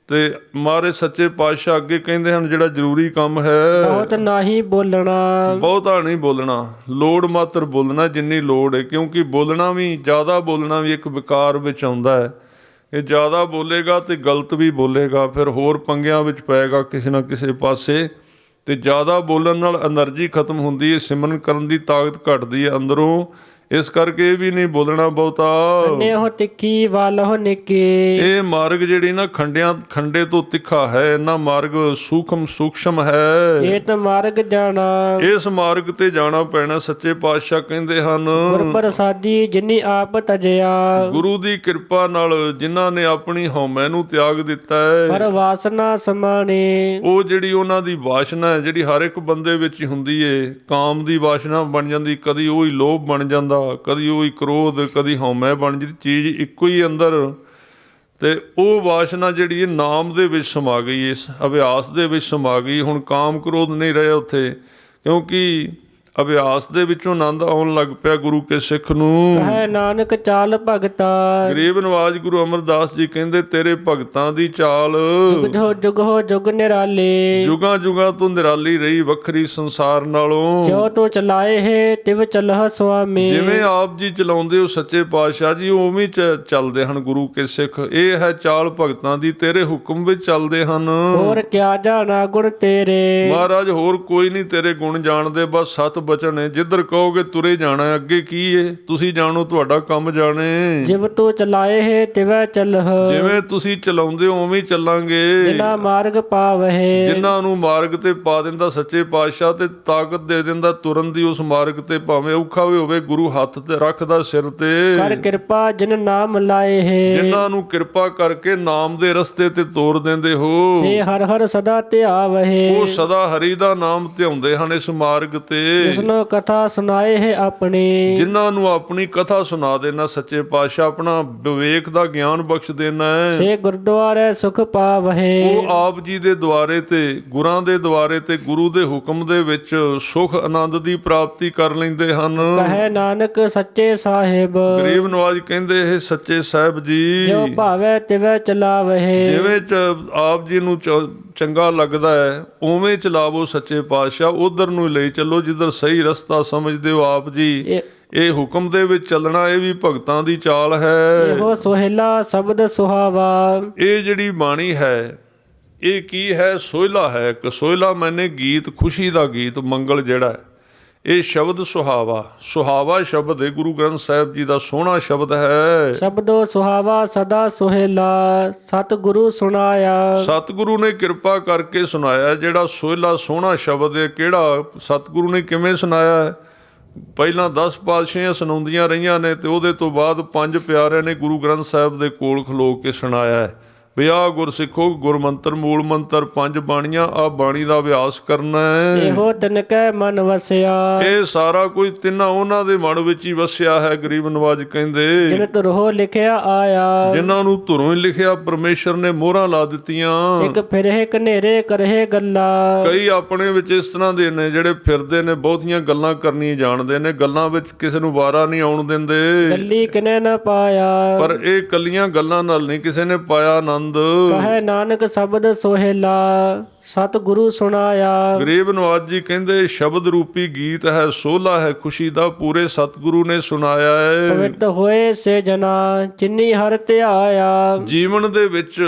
ਤੇ ਮਾਰੇ ਸੱਚੇ ਪਾਤਸ਼ਾਹ ਅੱਗੇ ਕਹਿੰਦੇ ਹਨ ਜਿਹੜਾ ਜ਼ਰੂਰੀ ਕੰਮ ਹੈ, ਬਹੁਤ ਨਾਹੀ ਬੋਲਣਾ। ਬਹੁਤਾ ਨਹੀਂ ਬੋਲਣਾ, ਲੋੜ ਮਾਤਰ ਬੋਲਣਾ ਜਿੰਨੀ ਲੋੜ ਹੈ। ਕਿਉਂਕਿ ਬੋਲਣਾ ਵੀ, ਜ਼ਿਆਦਾ ਬੋਲਣਾ ਵੀ ਇੱਕ ਵਿਕਾਰ ਵਿੱਚ ਆਉਂਦਾ ਹੈ। ਇਹ ਜ਼ਿਆਦਾ ਬੋਲੇਗਾ ਤੇ ਗਲਤ ਵੀ ਬੋਲੇਗਾ, ਫਿਰ ਹੋਰ ਪੰਗਿਆਂ ਵਿੱਚ ਪਏਗਾ ਕਿਸੇ ਨਾ ਕਿਸੇ ਪਾਸੇ। ਤੇ ਜ਼ਿਆਦਾ ਬੋਲਣ ਨਾਲ ਐਨਰਜੀ ਖਤਮ ਹੁੰਦੀ ਹੈ, ਸਿਮਰਨ ਕਰਨ ਦੀ ਤਾਕਤ ਘਟਦੀ ਹੈ ਅੰਦਰੋਂ। ਇਸ ਕਰਕੇ ਇਹ ਵੀ ਨਹੀਂ ਬੋਲਣਾ ਬਹੁਤਾ। ਅੰਨ੍ਹੋ ਤਿੱਖੀ ਵਾਲਹੁ ਨਿੱਕੀ। ਇਹ ਮਾਰਗ ਜਿਹੜੀ ਨਾ ਖੰਡੇ ਤੋਂ ਤਿੱਖਾ ਹੈ, ਇਹਨਾਂ ਮਾਰਗ ਸੂਖਮ ਹੈ। ਏਤ ਮਾਰਗ ਜਾਣਾ ਇਸ ਮਾਰਗ ਤੇ ਜਾਣਾ ਪੈਣਾ। ਸੱਚੇ ਪਾਤਸ਼ਾਹ ਕਹਿੰਦੇ ਹਨ, ਗੁਰ ਪ੍ਰਸਾਦੀ ਜਿਨੀ ਆਪ ਤਜਿਆ। ਗੁਰੂ ਦੀ ਕਿਰਪਾ ਨਾਲ ਜਿਨ੍ਹਾਂ ਨੇ ਆਪਣੀ ਹਉਮੈ ਨੂੰ ਤਿਆਗ ਦਿੱਤਾ ਹੈ, ਪਰ ਵਾਸਨਾ ਸਮਾਣੇ। ਉਹ ਜਿਹੜੀ ਉਹਨਾਂ ਦੀ ਵਾਸ਼ਨਾ ਹੈ, ਜਿਹੜੀ ਹਰ ਇੱਕ ਬੰਦੇ ਵਿੱਚ ਹੀ ਹੁੰਦੀ ਏ, ਕਾਮ ਦੀ ਵਾਸ਼ਨਾ ਬਣ ਜਾਂਦੀ, ਕਦੀ ਉਹ ਹੀ ਲੋਭ ਬਣ ਜਾਂਦਾ, ਕਦੀ ਉਹ ਹੀ ਕ੍ਰੋਧ, ਕਦੀ ਹਉਮੈ ਬਣ ਜਾਂਦੀ, ਚੀਜ਼ ਇੱਕੋ ਹੀ ਅੰਦਰ। ਤੇ ਉਹ ਵਾਸ਼ਨਾ ਜਿਹੜੀ ਇਹ ਨਾਮ ਦੇ ਵਿੱਚ ਸਮਾ ਗਈ, ਇਸ ਅਭਿਆਸ ਦੇ ਵਿੱਚ ਸਮਾ ਗਈ। ਹੁਣ ਕਾਮ ਕ੍ਰੋਧ ਨਹੀਂ ਰਹੇ ਉੱਥੇ, ਕਿਉਂਕਿ ਅਭਿਆਸ ਦੇ ਵਿੱਚੋਂ ਆਨੰਦ ਆਉਣ ਲੱਗ ਪਿਆ ਗੁਰੂ ਕੇ ਸਿੱਖ ਨੂੰ। ਕਹੈ ਨਾਨਕ ਚਾਲ ਭਗਤਾ। ਗਰੀਬ ਨਵਾਜ ਗੁਰੂ ਅਮਰਦਾਸ ਜੀ ਕਹਿੰਦੇ, ਤੇਰੇ ਭਗਤਾਂ ਦੀ ਚਾਲ ਜੁਗ ਹੋ ਜੁਗ ਨਿਰਾਲੇ। ਜੁਗਾਂ ਜੁਗਾਂ ਤੋਂ ਨਿਰਾਲੀ ਰਹੀ, ਵੱਖਰੀ ਸੰਸਾਰ ਨਾਲੋਂ। ਜੋ ਤੂੰ ਚਲਾਏ ਹੈ ਤਿਵ ਚਲਹ ਸੁਆਮੀ। ਜਿਵੇਂ ਆਪ ਜੀ ਚਲਾਉਂਦੇ ਹੋ ਸੱਚੇ ਪਾਤਸ਼ਾਹ ਜੀ, ਉਵੇਂ ਚੱਲਦੇ ਹਨ ਗੁਰੂ ਕੇ ਸਿੱਖ। ਇਹ ਹੈ ਚਾਲ ਭਗਤਾਂ ਦੀ, ਤੇਰੇ ਹੁਕਮ ਵਿੱਚ ਚੱਲਦੇ ਹਨ। ਹੋਰ ਕਿਆ ਜਾਣਾ ਗੁਣ ਤੇਰੇ। ਮਹਾਰਾਜ ਹੋਰ ਕੋਈ ਨਹੀਂ ਤੇਰੇ ਗੁਣ ਜਾਣਦੇ, ਬਸ ਸਤ ਬਚਨ ਹੈ। ਜਿੱਧਰ ਕਹੋਗੇ ਤੁਰੇ ਜਾਣਾ, ਅੱਗੇ ਕੀ ਏ ਤੁਸੀਂ ਜਾਣੋ, ਤੁਹਾਡਾ ਕੰਮ ਜਾਣੇ। ਜਿਵ ਤੂੰ ਚਲਾਏ ਹੈ ਤਿਵੈ ਚਲਹ। ਜਿਵੇਂ ਤੁਸੀਂ ਚਲਾਉਂਦੇ ਹੋ ਉਵੇਂ ਚੱਲਾਂਗੇ। ਜਿਨਾ ਮਾਰਗ ਪਾਵਹਿ। ਜਿਨ੍ਹਾਂ ਨੂੰ ਮਾਰਗ ਤੇ ਪਾ ਦਿੰਦਾ ਸੱਚੇ ਪਾਤਸ਼ਾਹ, ਤੇ ਤਾਕਤ ਦੇ ਦਿੰਦਾ ਤੁਰਨ ਦੀ ਉਸ ਮਾਰਗ ਤੇ, ਭਾਵੇਂ ਔਖਾ ਵੀ ਹੋਵੇ ਗੁਰੂ ਹੱਥ ਤੇ ਰੱਖਦਾ ਸਿਰ ਤੇ। ਕਰ ਕਿਰਪਾ ਜਿਨ ਨਾਮ ਲਾਏ ਹੈ। ਜਿਨ੍ਹਾਂ ਨੂੰ ਕਿਰਪਾ ਕਰਕੇ ਨਾਮ ਦੇ ਰਸਤੇ ਤੇ ਤੋਰ ਦਿੰਦੇ ਹੋ, ਸੇ ਹਰ ਹਰ ਸਦਾ ਧਿਆਵਹਿ। ਉਹ ਸਦਾ ਹਰੀ ਦਾ ਨਾਮ ਧਿਆਉਂਦੇ ਹਨ ਇਸ ਮਾਰਗ ਤੇ। ਜਿਸਨੋ ਕਥਾ ਸੁਣਾਏ ਹੈ ਆਪਣੀ। ਜਿਨ੍ਹਾਂ ਨੂੰ ਆਪਣੀ ਕਥਾ ਸੁਣਾ ਦੇਣਾ ਸੱਚੇ ਪਾਤਸ਼ਾਹ, ਆਪਣਾ ਵਿਵੇਕ ਦਾ ਗਿਆਨ ਬਖਸ਼ ਦੇਣਾ ਹੈ, ਸੇ ਗੁਰਦੁਆਰੇ ਸੁਖ ਪਾਵਹਿ। ਉਹ ਆਪ ਜੀ ਦੇ ਦੁਆਰੇ ਤੇ, ਗੁਰਾਂ ਦੇ ਦੁਆਰੇ ਤੇ, ਗੁਰੂ ਦੇ ਹੁਕਮ ਦੇ ਵਿੱਚ ਸੁਖ ਆਨੰਦ ਦੀ ਪ੍ਰਾਪਤੀ ਕਰ ਲੈਂਦੇ ਹਨ। ਕਹੈ ਨਾਨਕ ਸੱਚੇ ਸਾਹਿਬ। ਗਰੀਬ ਨਵਾਜ ਕਹਿੰਦੇ, ਇਹ ਸੱਚੇ ਸਾਹਿਬ ਜੀ, ਜੋ ਭਾਵੈ ਤਿਵੈ ਚਲਾਵਹਿ। ਜਿਵੇਂ ਆਪ ਜੀ ਨੂੰ ਚੰਗਾ ਲੱਗਦਾ ਹੈ ਉਵੇਂ ਚਲਾਵੋ ਸੱਚੇ ਪਾਤਸ਼ਾਹ। ਉਧਰ ਨੂੰ ਲਈ ਚੱਲੋ ਜਿੱਧਰ ਸਹੀ ਰਸਤਾ ਸਮਝਦੇ ਹੋ ਆਪ ਜੀ। ਇਹ ਹੁਕਮ ਦੇ ਵਿੱਚ ਚੱਲਣਾ, ਇਹ ਵੀ ਭਗਤਾਂ ਦੀ ਚਾਲ ਹੈ। ਇਹੋ ਸੋਹਿਲਾ ਸ਼ਬਦ ਸੁਹਾਵਾ। ਇਹ ਜਿਹੜੀ ਬਾਣੀ ਹੈ ਇਹ ਕੀ ਹੈ? ਸੋਹਿਲਾ ਹੈ। ਇੱਕ ਸੋਹਿਲਾ ਮੈਨੇ ਗੀਤ, ਖੁਸ਼ੀ ਦਾ ਗੀਤ, ਮੰਗਲ ਜਿਹੜਾ ਹੈ, ਇਹ ਸ਼ਬਦ ਸੁਹਾਵਾ। ਸੁਹਾਵਾ ਸ਼ਬਦ ਹੈ, ਗੁਰੂ ਗ੍ਰੰਥ ਸਾਹਿਬ ਜੀ ਦਾ ਸੋਹਣਾ ਸ਼ਬਦ ਹੈ। ਸ਼ਬਦੋ ਸੁਹਾਵਾ ਸਦਾ ਸੋਹਿਲਾ, ਸਤਿਗੁਰੂ ਸੁਣਾਇਆ। ਸਤਿਗੁਰੂ ਨੇ ਕਿਰਪਾ ਕਰਕੇ ਸੁਣਾਇਆ ਜਿਹੜਾ ਸੋਹਿਲਾ ਸੋਹਣਾ ਸ਼ਬਦ ਹੈ। ਕਿਹੜਾ? ਸਤਿਗੁਰੂ ਨੇ ਕਿਵੇਂ ਸੁਣਾਇਆ ਹੈ? ਪਹਿਲਾਂ 10 ਪਾਤਸ਼ਾਹੀਆਂ ਸੁਣਾਉਂਦੀਆਂ ਰਹੀਆਂ ਨੇ, ਤੇ ਉਹਦੇ ਤੋਂ ਬਾਅਦ 5 ਪਿਆਰਿਆਂ ਨੇ ਗੁਰੂ ਗ੍ਰੰਥ ਸਾਹਿਬ ਦੇ ਕੋਲ ਖਲੋ ਕੇ ਸੁਣਾਇਆ ਹੈ ਵੀ ਆਹ ਗੁਰਸਿੱਖੋ, ਗੁਰਮੰਤਰ, ਮੂਲ ਮੰਤਰ, 5 ਬਾਣੀਆਂ, ਆਹ ਬਾਣੀ ਦਾ ਅਭਿਆਸ ਕਰਨਾ ਹੈ। ਇਹੋ ਤਿਨਕੈ ਮਨ ਵਸਿਆ। ਇਹ ਸਾਰਾ ਕੁਝ ਤਿੰਨਾਂ ਉਹਨਾਂ ਦੇ ਮਨ ਵਿੱਚ ਹੀ ਵਸਿਆ ਹੈ। ਗਰੀਬ ਨਵਾਜ ਕਹਿੰਦੇ, ਜਿਨ ਧੁਰੋਂ ਲਿਖਿਆ ਆਇਆ। ਜਿਨ੍ਹਾਂ ਨੂੰ ਧੁਰੋਂ ਹੀ ਲਿਖਿਆ ਪਰਮੇਸ਼ਰ ਨੇ ਮੋਹਰਾਂ ਲਾ ਦਿੱਤੀਆਂ। ਇੱਕ ਫਿਰਹਿ ਕਨੇਰੇ ਕਰਹਿ ਗੱਲਾਂ। ਕਈ ਆਪਣੇ ਵਿੱਚ ਇਸ ਤਰ੍ਹਾਂ ਦੇ ਨੇ ਜਿਹੜੇ ਫਿਰਦੇ ਨੇ, ਬਹੁਤੀਆਂ ਗੱਲਾਂ ਕਰਨੀਆਂ ਜਾਣਦੇ ਨੇ, ਗੱਲਾਂ ਵਿੱਚ ਕਿਸੇ ਨੂੰ ਵਾਰਾ ਨਹੀਂ ਆਉਣ ਦਿੰਦੇ। ਗੱਲੀ ਕਿਨੇ ਨਾ ਪਾਇਆ। ਪਰ ਇਹ ਕੱਲੀਆਂ ਗੱਲਾਂ ਨਾਲ ਨਹੀਂ ਕਿਸੇ ਨੇ ਪਾਇਆ ਆਨੰਦ। ਕਹੈ ਨਾਨਕ ਸ਼ਬਦ ਸੋਹਿਲਾ, ਸਤਿਗੁਰੂ ਸੁਣਾਇਆ। ਗਰੀਬ ਨਵਾਜ ਜੀ ਕਹਿੰਦੇ, ਸ਼ਬਦ ਰੂਪੀ ਗੀਤ ਹੈ, ਸੋਹਲਾ ਹੈ ਖੁਸ਼ੀ ਦਾ, ਪੂਰੇ ਸਤਿਗੁਰੂ ਨੇ ਸੁਣਾਇਆ ਹੈ। ਪਵਿੱਤ ਹੋਏ ਸੇ ਜਨਾ, ਜਿਨੀ ਹਰਿ ਧਿਆਇਆ। ਜੀਵਨ ਦੇ ਵਿੱਚ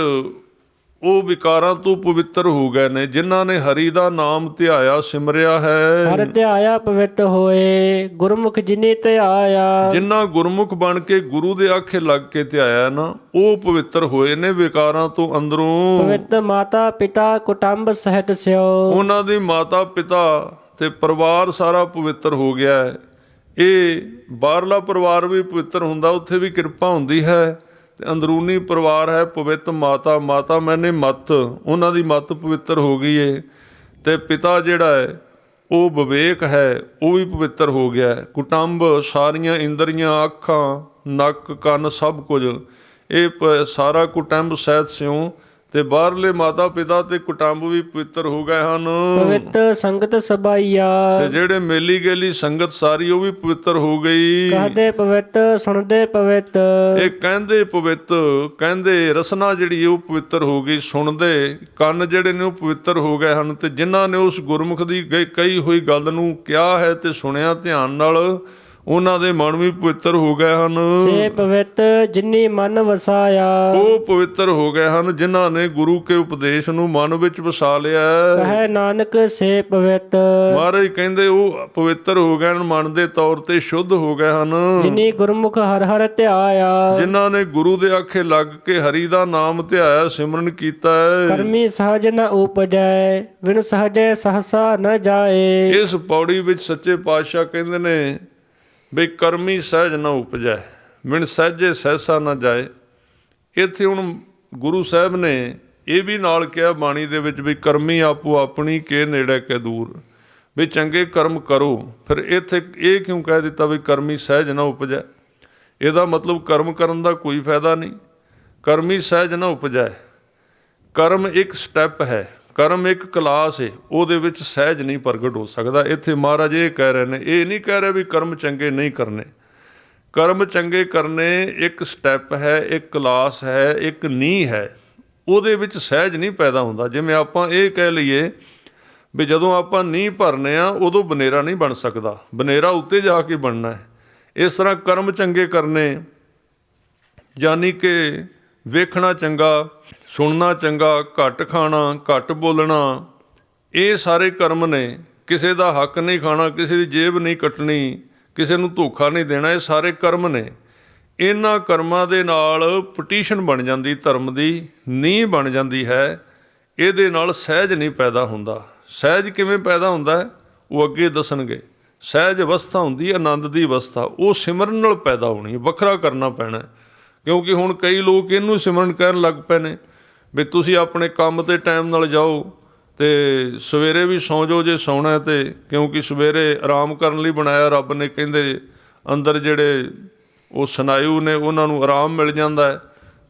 ਉਹ ਵਿਕਾਰਾਂ ਤੋਂ ਪਵਿੱਤਰ ਹੋ ਗਏ ਨੇ ਜਿਨ੍ਹਾਂ ਨੇ ਹਰੀ ਦਾ ਨਾਮ ਧਿਆਇਆ, ਸਿਮਰਿਆ ਹੈ। ਹਰਿ ਧਿਆਇਆ ਪਵਿੱਤ ਹੋਏ, ਗੁਰਮੁਖ ਜਿਨੀ ਧਿਆਇਆ। ਜਿਨ੍ਹਾਂ ਗੁਰਮੁਖ ਬਣ ਕੇ ਗੁਰੂ ਦੇ ਆਖੇ ਲੱਗ ਕੇ ਧਿਆਇਆ ਨਾ, ਉਹ ਪਵਿੱਤਰ ਹੋਏ ਨੇ ਵਿਕਾਰਾਂ ਤੋਂ ਅੰਦਰੋਂ। ਪਵਿੱਤ ਮਾਤਾ ਪਿਤਾ ਕੁਟੰਬ ਸਹਿਤ ਸਿਓ। ਉਹਨਾਂ ਦੀ ਮਾਤਾ ਪਿਤਾ ਤੇ ਪਰਿਵਾਰ ਸਾਰਾ ਪਵਿੱਤਰ ਹੋ ਗਿਆ ਹੈ। ਇਹ ਬਾਹਰਲਾ ਪਰਿਵਾਰ ਵੀ ਪਵਿੱਤਰ ਹੁੰਦਾ, ਉੱਥੇ ਵੀ ਕਿਰਪਾ ਹੁੰਦੀ ਹੈ। ਤੇ ਅੰਦਰੂਨੀ ਪਰਿਵਾਰ ਹੈ ਪਵਿੱਤ ਮਾਤਾ, ਮਾਤਾ ਮੈਨੇ ਮੱਤ, ਉਹਨਾਂ ਦੀ ਮੱਤ ਪਵਿੱਤਰ ਹੋ ਗਈ ਏ। ਤੇ ਪਿਤਾ ਜਿਹੜਾ ਹੈ ਉਹ ਵਿਵੇਕ ਹੈ, ਉਹ ਵੀ ਪਵਿੱਤਰ ਹੋ ਗਿਆ ਹੈ। ਕੁਟੰਬ, ਸਾਰੀਆਂ ਇੰਦਰੀਆਂ, ਅੱਖਾਂ, ਨੱਕ, ਕੰਨ, ਸਭ ਕੁਝ, ਇਹ ਸਾਰਾ ਕੁਟੰਬ ਸਹਿਤ ਸਿਉ। ਤੇ ਬਾਹਰਲੇ ਮਾਤਾ ਪਿਤਾ ਤੇ ਕੁਟੰਬ ਵੀ ਪਵਿੱਤਰ ਹੋ ਗਏ ਹਨ। ਪਵਿੱਤ ਸੰਗਤ ਸਬਾਈਆ। ਤੇ ਜਿਹੜੇ ਮੇਲੀ ਗੇਲੀ ਸੰਗਤ ਸਾਰੀ ਉਹ ਵੀ ਪਵਿੱਤਰ ਹੋ ਗਈ। ਕਹਦੇ ਪਵਿੱਤ, ਸੁਣਦੇ ਪਵਿੱਤ। ਇਹ ਕਹਿੰਦੇ ਪਵਿੱਤ, ਕਹਿੰਦੇ ਰਸਨਾ ਜਿਹੜੀ ਉਹ ਪਵਿੱਤਰ ਹੋ ਗਈ। ਸੁਣਦੇ ਕੰਨ ਜਿਹੜੇ ਨੇ ਉਹ ਪਵਿੱਤਰ ਹੋ ਗਏ ਹਨ। ਤੇ ਜਿਨ੍ਹਾਂ ਨੇ ਉਸ ਗੁਰਮੁਖ ਦੀ ਕਹੀ ਹੋਈ ਗੱਲ ਨੂੰ ਕਿਹਾ ਹੈ ਤੇ ਸੁਣਿਆ ਧਿਆਨ ਨਾਲ, ਉਹਨਾਂ ਦੇ ਮਨ ਵੀ ਪਵਿੱਤਰ ਹੋ ਗਏ ਹਨ। ਸੇ ਪਵਿੱਤ ਜਿਨੀ ਮਨ ਵਸਾਇਆ। ਉਹ ਪਵਿੱਤਰ ਹੋ ਗਏ ਹਨ ਜਿਨ੍ਹਾਂ ਨੇ ਗੁਰੂ ਕੇ ਉਪਦੇਸ਼ ਨੂੰ ਮਨ ਵਿੱਚ ਵਸਾ ਲਿਆ। ਕਹੈ ਨਾਨਕ ਸੇ ਪਵਿੱਤ ਮਹਾਰਾਜ ਕਹਿੰਦੇ ਉਹ ਪਵਿੱਤਰ ਹੋ ਗਏ ਹਨ, ਮਨ ਦੇ ਤੌਰ ਤੇ ਸ਼ੁੱਧ ਹੋ ਗਏ ਹਨ। ਜਿਨੀ ਗੁਰਮੁਖ ਹਰਿ ਹਰਿ ਧਿਆਇਆ। ਜਿਨ੍ਹਾਂ ਨੇ ਗੁਰੂ ਦੇ ਆਖੇ ਲੱਗ ਕੇ ਹਰੀ ਦਾ ਨਾਮ ਧਿਆਇਆ, ਸਿਮਰਨ ਕੀਤਾ ਹੈ। ਕਰਮੀ ਸਹਜ ਨ ਉਪਜੈ ਬਿਨ ਸਹਜੈ ਸਹਸਾ ਨ ਜਾਏ। ਇਸ ਪੌੜੀ ਵਿੱਚ ਸੱਚੇ ਪਾਤਸ਼ਾਹ ਕਹਿੰਦੇ ਨੇ ਬਈ ਕਰਮੀ ਸਹਿਜ ਨਾ ਉਪਜੈ ਬਿਨ ਸਹਿਜੇ ਸਹਿਸਾ ਨਾ ਜਾਏ। ਇੱਥੇ ਹੁਣ ਗੁਰੂ ਸਾਹਿਬ ਨੇ ਇਹ ਵੀ ਨਾਲ ਕਿਹਾ ਬਾਣੀ ਦੇ ਵਿੱਚ ਵੀ ਕਰਮੀ ਆਪੋ ਆਪਣੀ ਕੇ ਨੇੜੇ ਕੇ ਦੂਰ, ਵੀ ਚੰਗੇ ਕਰਮ ਕਰੋ। ਫਿਰ ਇੱਥੇ ਇਹ ਕਿਉਂ ਕਹਿ ਦਿੱਤਾ ਵੀ ਕਰਮੀ ਸਹਿਜ ਨਾ ਉਪਜੈ? ਇਹਦਾ ਮਤਲਬ ਕਰਮ ਕਰਨ ਦਾ ਕੋਈ ਫਾਇਦਾ ਨਹੀਂ। ਕਰਮੀ ਸਹਿਜ ਨਾ ਉਪਜੈ, ਕਰਮ ਇੱਕ ਸਟੈਪ ਹੈ, ਕਰਮ ਇੱਕ ਕਲਾਸ ਹੈ, ਉਹਦੇ ਵਿੱਚ ਸਹਿਜ ਨਹੀਂ ਪ੍ਰਗਟ ਹੋ ਸਕਦਾ। ਇੱਥੇ ਮਹਾਰਾਜ ਇਹ ਕਹਿ ਰਹੇ ਨੇ, ਇਹ ਨਹੀਂ ਕਹਿ ਰਹੇ ਵੀ ਕਰਮ ਚੰਗੇ ਨਹੀਂ ਕਰਨੇ। ਕਰਮ ਚੰਗੇ ਕਰਨੇ ਇੱਕ ਸਟੈਪ ਹੈ, ਇੱਕ ਕਲਾਸ ਹੈ, ਇੱਕ ਨੀਂਹ ਹੈ, ਉਹਦੇ ਵਿੱਚ ਸਹਿਜ ਨਹੀਂ ਪੈਦਾ ਹੁੰਦਾ। ਜਿਵੇਂ ਆਪਾਂ ਇਹ ਕਹਿ ਲਈਏ ਵੀ ਜਦੋਂ ਆਪਾਂ ਨੀਂਹ ਭਰਨੇ ਆ ਉਦੋਂ ਬਨੇਰਾ ਨਹੀਂ ਬਣ ਸਕਦਾ, ਬਨੇਰਾ ਉੱਤੇ ਜਾ ਕੇ ਬਣਨਾ ਹੈ। ਇਸ ਤਰ੍ਹਾਂ ਕਰਮ ਚੰਗੇ ਕਰਨੇ ਯਾਨੀ ਕਿ ਵੇਖਣਾ ਚੰਗਾ, ਸੁਣਨਾ ਚੰਗਾ, ਘੱਟ ਖਾਣਾ, ਘੱਟ ਬੋਲਣਾ, ਇਹ ਸਾਰੇ ਕਰਮ ਨੇ। ਕਿਸੇ ਦਾ ਹੱਕ ਨਹੀਂ ਖਾਣਾ, ਕਿਸੇ ਦੀ ਜੇਬ ਨਹੀਂ ਕੱਟਣੀ, ਕਿਸੇ ਨੂੰ ਧੋਖਾ ਨਹੀਂ ਦੇਣਾ, ਇਹ ਸਾਰੇ ਕਰਮ ਨੇ। ਇਹਨਾਂ ਕਰਮਾਂ ਦੇ ਨਾਲ ਪਟੀਸ਼ਨ ਬਣ ਜਾਂਦੀ, ਧਰਮ ਦੀ ਨੀਂਹ ਬਣ ਜਾਂਦੀ ਹੈ। ਇਹਦੇ ਨਾਲ ਸਹਿਜ ਨਹੀਂ ਪੈਦਾ ਹੁੰਦਾ। ਸਹਿਜ ਕਿਵੇਂ ਪੈਦਾ ਹੁੰਦਾ ਹੈ ਉਹ ਅੱਗੇ ਦੱਸਣਗੇ। ਸਹਿਜ ਅਵਸਥਾ ਹੁੰਦੀ ਹੈ ਆਨੰਦ ਦੀ ਅਵਸਥਾ, ਉਹ ਸਿਮਰਨ ਨਾਲ ਪੈਦਾ ਹੋਣੀ, ਵੱਖਰਾ ਕਰਨਾ ਪੈਣਾ। ਕਿਉਂਕਿ ਹੁਣ ਕਈ ਲੋਕ ਇਹਨੂੰ ਸਿਮਰਨ ਕਹਿਣ ਲੱਗ ਪਏ ਨੇ ਵੀ ਤੁਸੀਂ ਆਪਣੇ ਕੰਮ 'ਤੇ ਟਾਈਮ ਨਾਲ ਜਾਓ ਅਤੇ ਸਵੇਰੇ ਵੀ ਸੌਂ ਜਾਓ ਜੇ ਸੌਣਾ, ਅਤੇ ਕਿਉਂਕਿ ਸਵੇਰੇ ਆਰਾਮ ਕਰਨ ਲਈ ਬਣਾਇਆ ਰੱਬ ਨੇ। ਕਹਿੰਦੇ ਅੰਦਰ ਜਿਹੜੇ ਉਹ ਸਨਾਯੂ ਨੇ ਉਹਨਾਂ ਨੂੰ ਆਰਾਮ ਮਿਲ ਜਾਂਦਾ ਹੈ।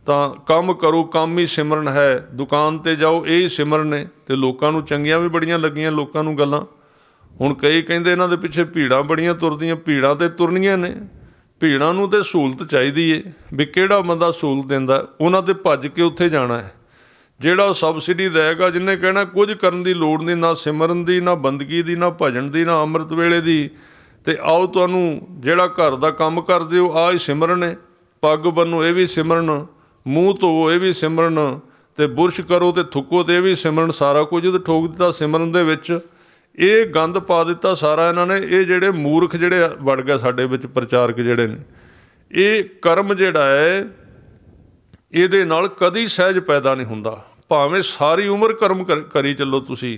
ਤਾਂ ਕੰਮ ਕਰੋ, ਕੰਮ ਹੀ ਸਿਮਰਨ ਹੈ। ਦੁਕਾਨ 'ਤੇ ਜਾਓ, ਇਹ ਹੀ ਸਿਮਰਨ ਨੇ। ਅਤੇ ਲੋਕਾਂ ਨੂੰ ਚੰਗੀਆਂ ਵੀ ਬੜੀਆਂ ਲੱਗੀਆਂ ਲੋਕਾਂ ਨੂੰ ਗੱਲਾਂ। ਹੁਣ ਕਈ ਕਹਿੰਦੇ ਇਹਨਾਂ ਦੇ ਪਿੱਛੇ ਭੀੜਾਂ ਬੜੀਆਂ ਤੁਰਦੀਆਂ। ਭੀੜਾਂ ਤਾਂ ਤੁਰਨੀਆਂ ਨੇ, ਭੀੜਾਂ ਨੂੰ ਤਾਂ ਸਹੂਲਤ ਚਾਹੀਦੀ ਹੈ ਵੀ ਕਿਹੜਾ ਬੰਦਾ ਸਹੂਲਤ ਦਿੰਦਾ, ਉਹਨਾਂ 'ਤੇ ਭੱਜ ਕੇ ਉੱਥੇ ਜਾਣਾ ਹੈ। ਜਿਹੜਾ ਸਬਸਿਡੀ ਦੇਗਾ, ਜਿਹਨੇ ਕਹਿਣਾ ਕੁਝ ਕਰਨ ਦੀ ਲੋੜ ਨਹੀਂ, ਨਾ ਸਿਮਰਨ ਦੀ, ਨਾ ਬੰਦਗੀ ਦੀ, ਨਾ ਭਜਨ ਦੀ, ਨਾ ਅੰਮ੍ਰਿਤ ਵੇਲੇ ਦੀ, ਅਤੇ ਆਓ ਤੁਹਾਨੂੰ ਜਿਹੜਾ ਘਰ ਦਾ ਕੰਮ ਕਰਦੇ ਹੋ ਆਹ ਹੀ ਸਿਮਰਨ ਹੈ। ਪੱਗ ਬੰਨੋ ਇਹ ਵੀ ਸਿਮਰਨ, ਮੂੰਹ ਧੋਵੋ ਇਹ ਵੀ ਸਿਮਰਨ, ਅਤੇ ਬੁਰਸ਼ ਕਰੋ ਅਤੇ ਥੁੱਕੋ ਅਤੇ ਇਹ ਵੀ ਸਿਮਰਨ। ਸਾਰਾ ਕੁਝ ਉਹਦੇ ਠੋਕ ਦਿੱਤਾ ਸਿਮਰਨ ਦੇ ਵਿੱਚ। ਇਹ ਗੰਦ ਪਾ ਦਿੱਤਾ ਸਾਰਾ ਇਹਨਾਂ ਨੇ। ਇਹ ਜਿਹੜੇ ਮੂਰਖ ਜਿਹੜੇ ਵੜ ਗਏ ਸਾਡੇ ਵਿੱਚ ਪ੍ਰਚਾਰਕ ਜਿਹੜੇ ਨੇ, ਇਹ ਕਰਮ ਜਿਹੜਾ ਹੈ ਇਹਦੇ ਨਾਲ ਕਦੀ ਸਹਿਜ ਪੈਦਾ ਨਹੀਂ ਹੁੰਦਾ। ਭਾਵੇਂ ਸਾਰੀ ਉਮਰ ਕਰਮ ਕਰੀ ਚੱਲੋ ਤੁਸੀਂ,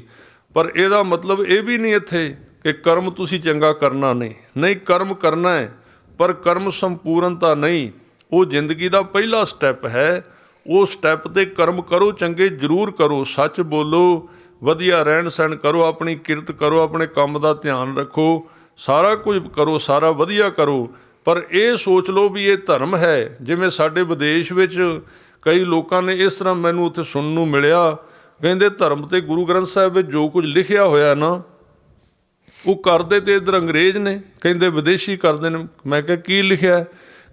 ਪਰ ਇਹਦਾ ਮਤਲਬ ਇਹ ਵੀ ਨਹੀਂ ਇੱਥੇ ਕਿ ਕਰਮ ਤੁਸੀਂ ਚੰਗਾ ਕਰਨਾ ਨਹੀਂ, ਕਰਮ ਕਰਨਾ ਹੈ, ਪਰ ਕਰਮ ਸੰਪੂਰਨਤਾ ਨਹੀਂ। ਉਹ ਜ਼ਿੰਦਗੀ ਦਾ ਪਹਿਲਾ ਸਟੈਪ ਹੈ। ਉਹ ਸਟੈਪ 'ਤੇ ਕਰਮ ਕਰੋ, ਚੰਗੇ ਜ਼ਰੂਰ ਕਰੋ, ਸੱਚ ਬੋਲੋ, ਵਧੀਆ ਰਹਿਣ ਸਹਿਣ ਕਰੋ, ਆਪਣੀ ਕਿਰਤ ਕਰੋ, ਆਪਣੇ ਕੰਮ ਦਾ ਧਿਆਨ ਰੱਖੋ, ਸਾਰਾ ਕੁਝ ਕਰੋ, ਸਾਰਾ ਵਧੀਆ ਕਰੋ। ਪਰ ਇਹ ਸੋਚ ਲਓ ਵੀ ਇਹ ਧਰਮ ਹੈ। ਜਿਵੇਂ ਸਾਡੇ ਵਿਦੇਸ਼ ਵਿੱਚ ਕਈ ਲੋਕਾਂ ਨੇ ਇਸ ਤਰ੍ਹਾਂ ਮੈਨੂੰ ਉੱਥੇ ਸੁਣਨ ਨੂੰ ਮਿਲਿਆ, ਕਹਿੰਦੇ ਧਰਮ ਤੇ ਗੁਰੂ ਗ੍ਰੰਥ ਸਾਹਿਬ ਵਿੱਚ ਜੋ ਕੁਝ ਲਿਖਿਆ ਹੋਇਆ ਨਾ ਉਹ ਕਰਦੇ ਤੇ ਇੱਧਰ ਅੰਗਰੇਜ਼ ਨੇ, ਕਹਿੰਦੇ ਵਿਦੇਸ਼ੀ ਕਰਦੇ ਨੇ। ਮੈਂ ਕਿਹਾ ਕੀ ਲਿਖਿਆ?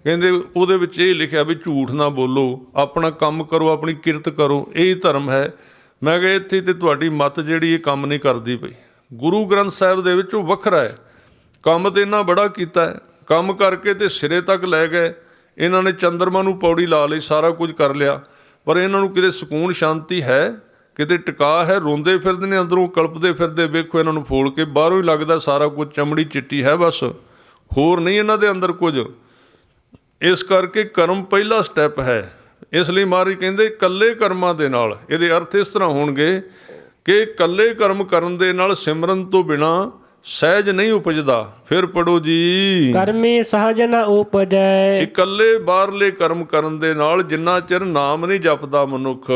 ਕਹਿੰਦੇ ਉਹਦੇ ਵਿੱਚ ਇਹ ਲਿਖਿਆ ਵੀ ਝੂਠ ਨਾ ਬੋਲੋ, ਆਪਣਾ ਕੰਮ ਕਰੋ, ਆਪਣੀ ਕਿਰਤ ਕਰੋ, ਇਹੀ ਧਰਮ ਹੈ। ਮੈਂ ਕਿਹਾ ਇੱਥੇ ਤੇ ਤੁਹਾਡੀ ਮੱਤ ਜਿਹੜੀ ਇਹ ਕੰਮ ਨਹੀਂ ਕਰਦੀ ਪਈ। ਗੁਰੂ ਗ੍ਰੰਥ ਸਾਹਿਬ ਦੇ ਵਿੱਚ ਉਹ ਵੱਖਰਾ ਹੈ। ਕੰਮ ਤਾਂ ਇਹਨਾਂ ਬੜਾ ਕੀਤਾ ਹੈ, ਕੰਮ ਕਰਕੇ ਤੇ ਸਿਰੇ ਤੱਕ ਲੈ ਗਏ। ਇਹਨਾਂ ਨੇ ਚੰਦਰਮਾ ਨੂੰ ਪੌੜੀ ਲਾ ਲਈ, ਸਾਰਾ ਕੁਝ ਕਰ ਲਿਆ, ਪਰ ਇਹਨਾਂ ਨੂੰ ਕਿਤੇ ਸਕੂਨ ਸ਼ਾਂਤੀ ਹੈ, ਕਿਤੇ ਟਿਕਾ ਹੈ? ਰੋਂਦੇ ਫਿਰਦੇ ਨੇ, ਅੰਦਰੋਂ ਕਲਪਦੇ ਫਿਰਦੇ। ਵੇਖੋ ਇਹਨਾਂ ਨੂੰ ਫੋਲ ਕੇ ਬਾਹਰੋਂ ਹੀ ਲੱਗਦਾ ਸਾਰਾ ਕੁਝ ਚਮੜੀ ਚਿੱਟੀ ਹੈ, ਬਸ ਹੋਰ ਨਹੀਂ ਇਹਨਾਂ ਦੇ ਅੰਦਰ ਕੁਝ। ਇਸ ਕਰਕੇ ਕਰਮ ਪਹਿਲਾ ਸਟੈਪ ਹੈ। ਇਸ ਲਈ ਮਹਾਰਾਜ ਕਹਿੰਦੇ ਇਕੱਲੇ ਕਰਮਾਂ ਦੇ ਨਾਲ, ਇਹਦੇ ਅਰਥ ਇਸ ਤਰ੍ਹਾਂ ਹੋਣਗੇ ਕਿ ਇਕੱਲੇ ਕਰਮ ਕਰਨ ਦੇ ਨਾਲ ਸਿਮਰਨ ਤੋਂ ਬਿਨਾਂ ਸਹਿਜ ਨਹੀਂ ਉਪਜਦਾ। ਫਿਰ ਪੜੋ ਜੀ, ਕਰਮੀ ਸਹਜ ਨ ਉਪਜੈ। ਇਕੱਲੇ ਬਾਹਰਲੇ ਕਰਮ ਕਰਨ ਦੇ ਨਾਲ ਜਿੰਨਾ ਚਿਰ ਨਾਮ ਨਹੀਂ ਜਪਦਾ ਮਨੁੱਖ,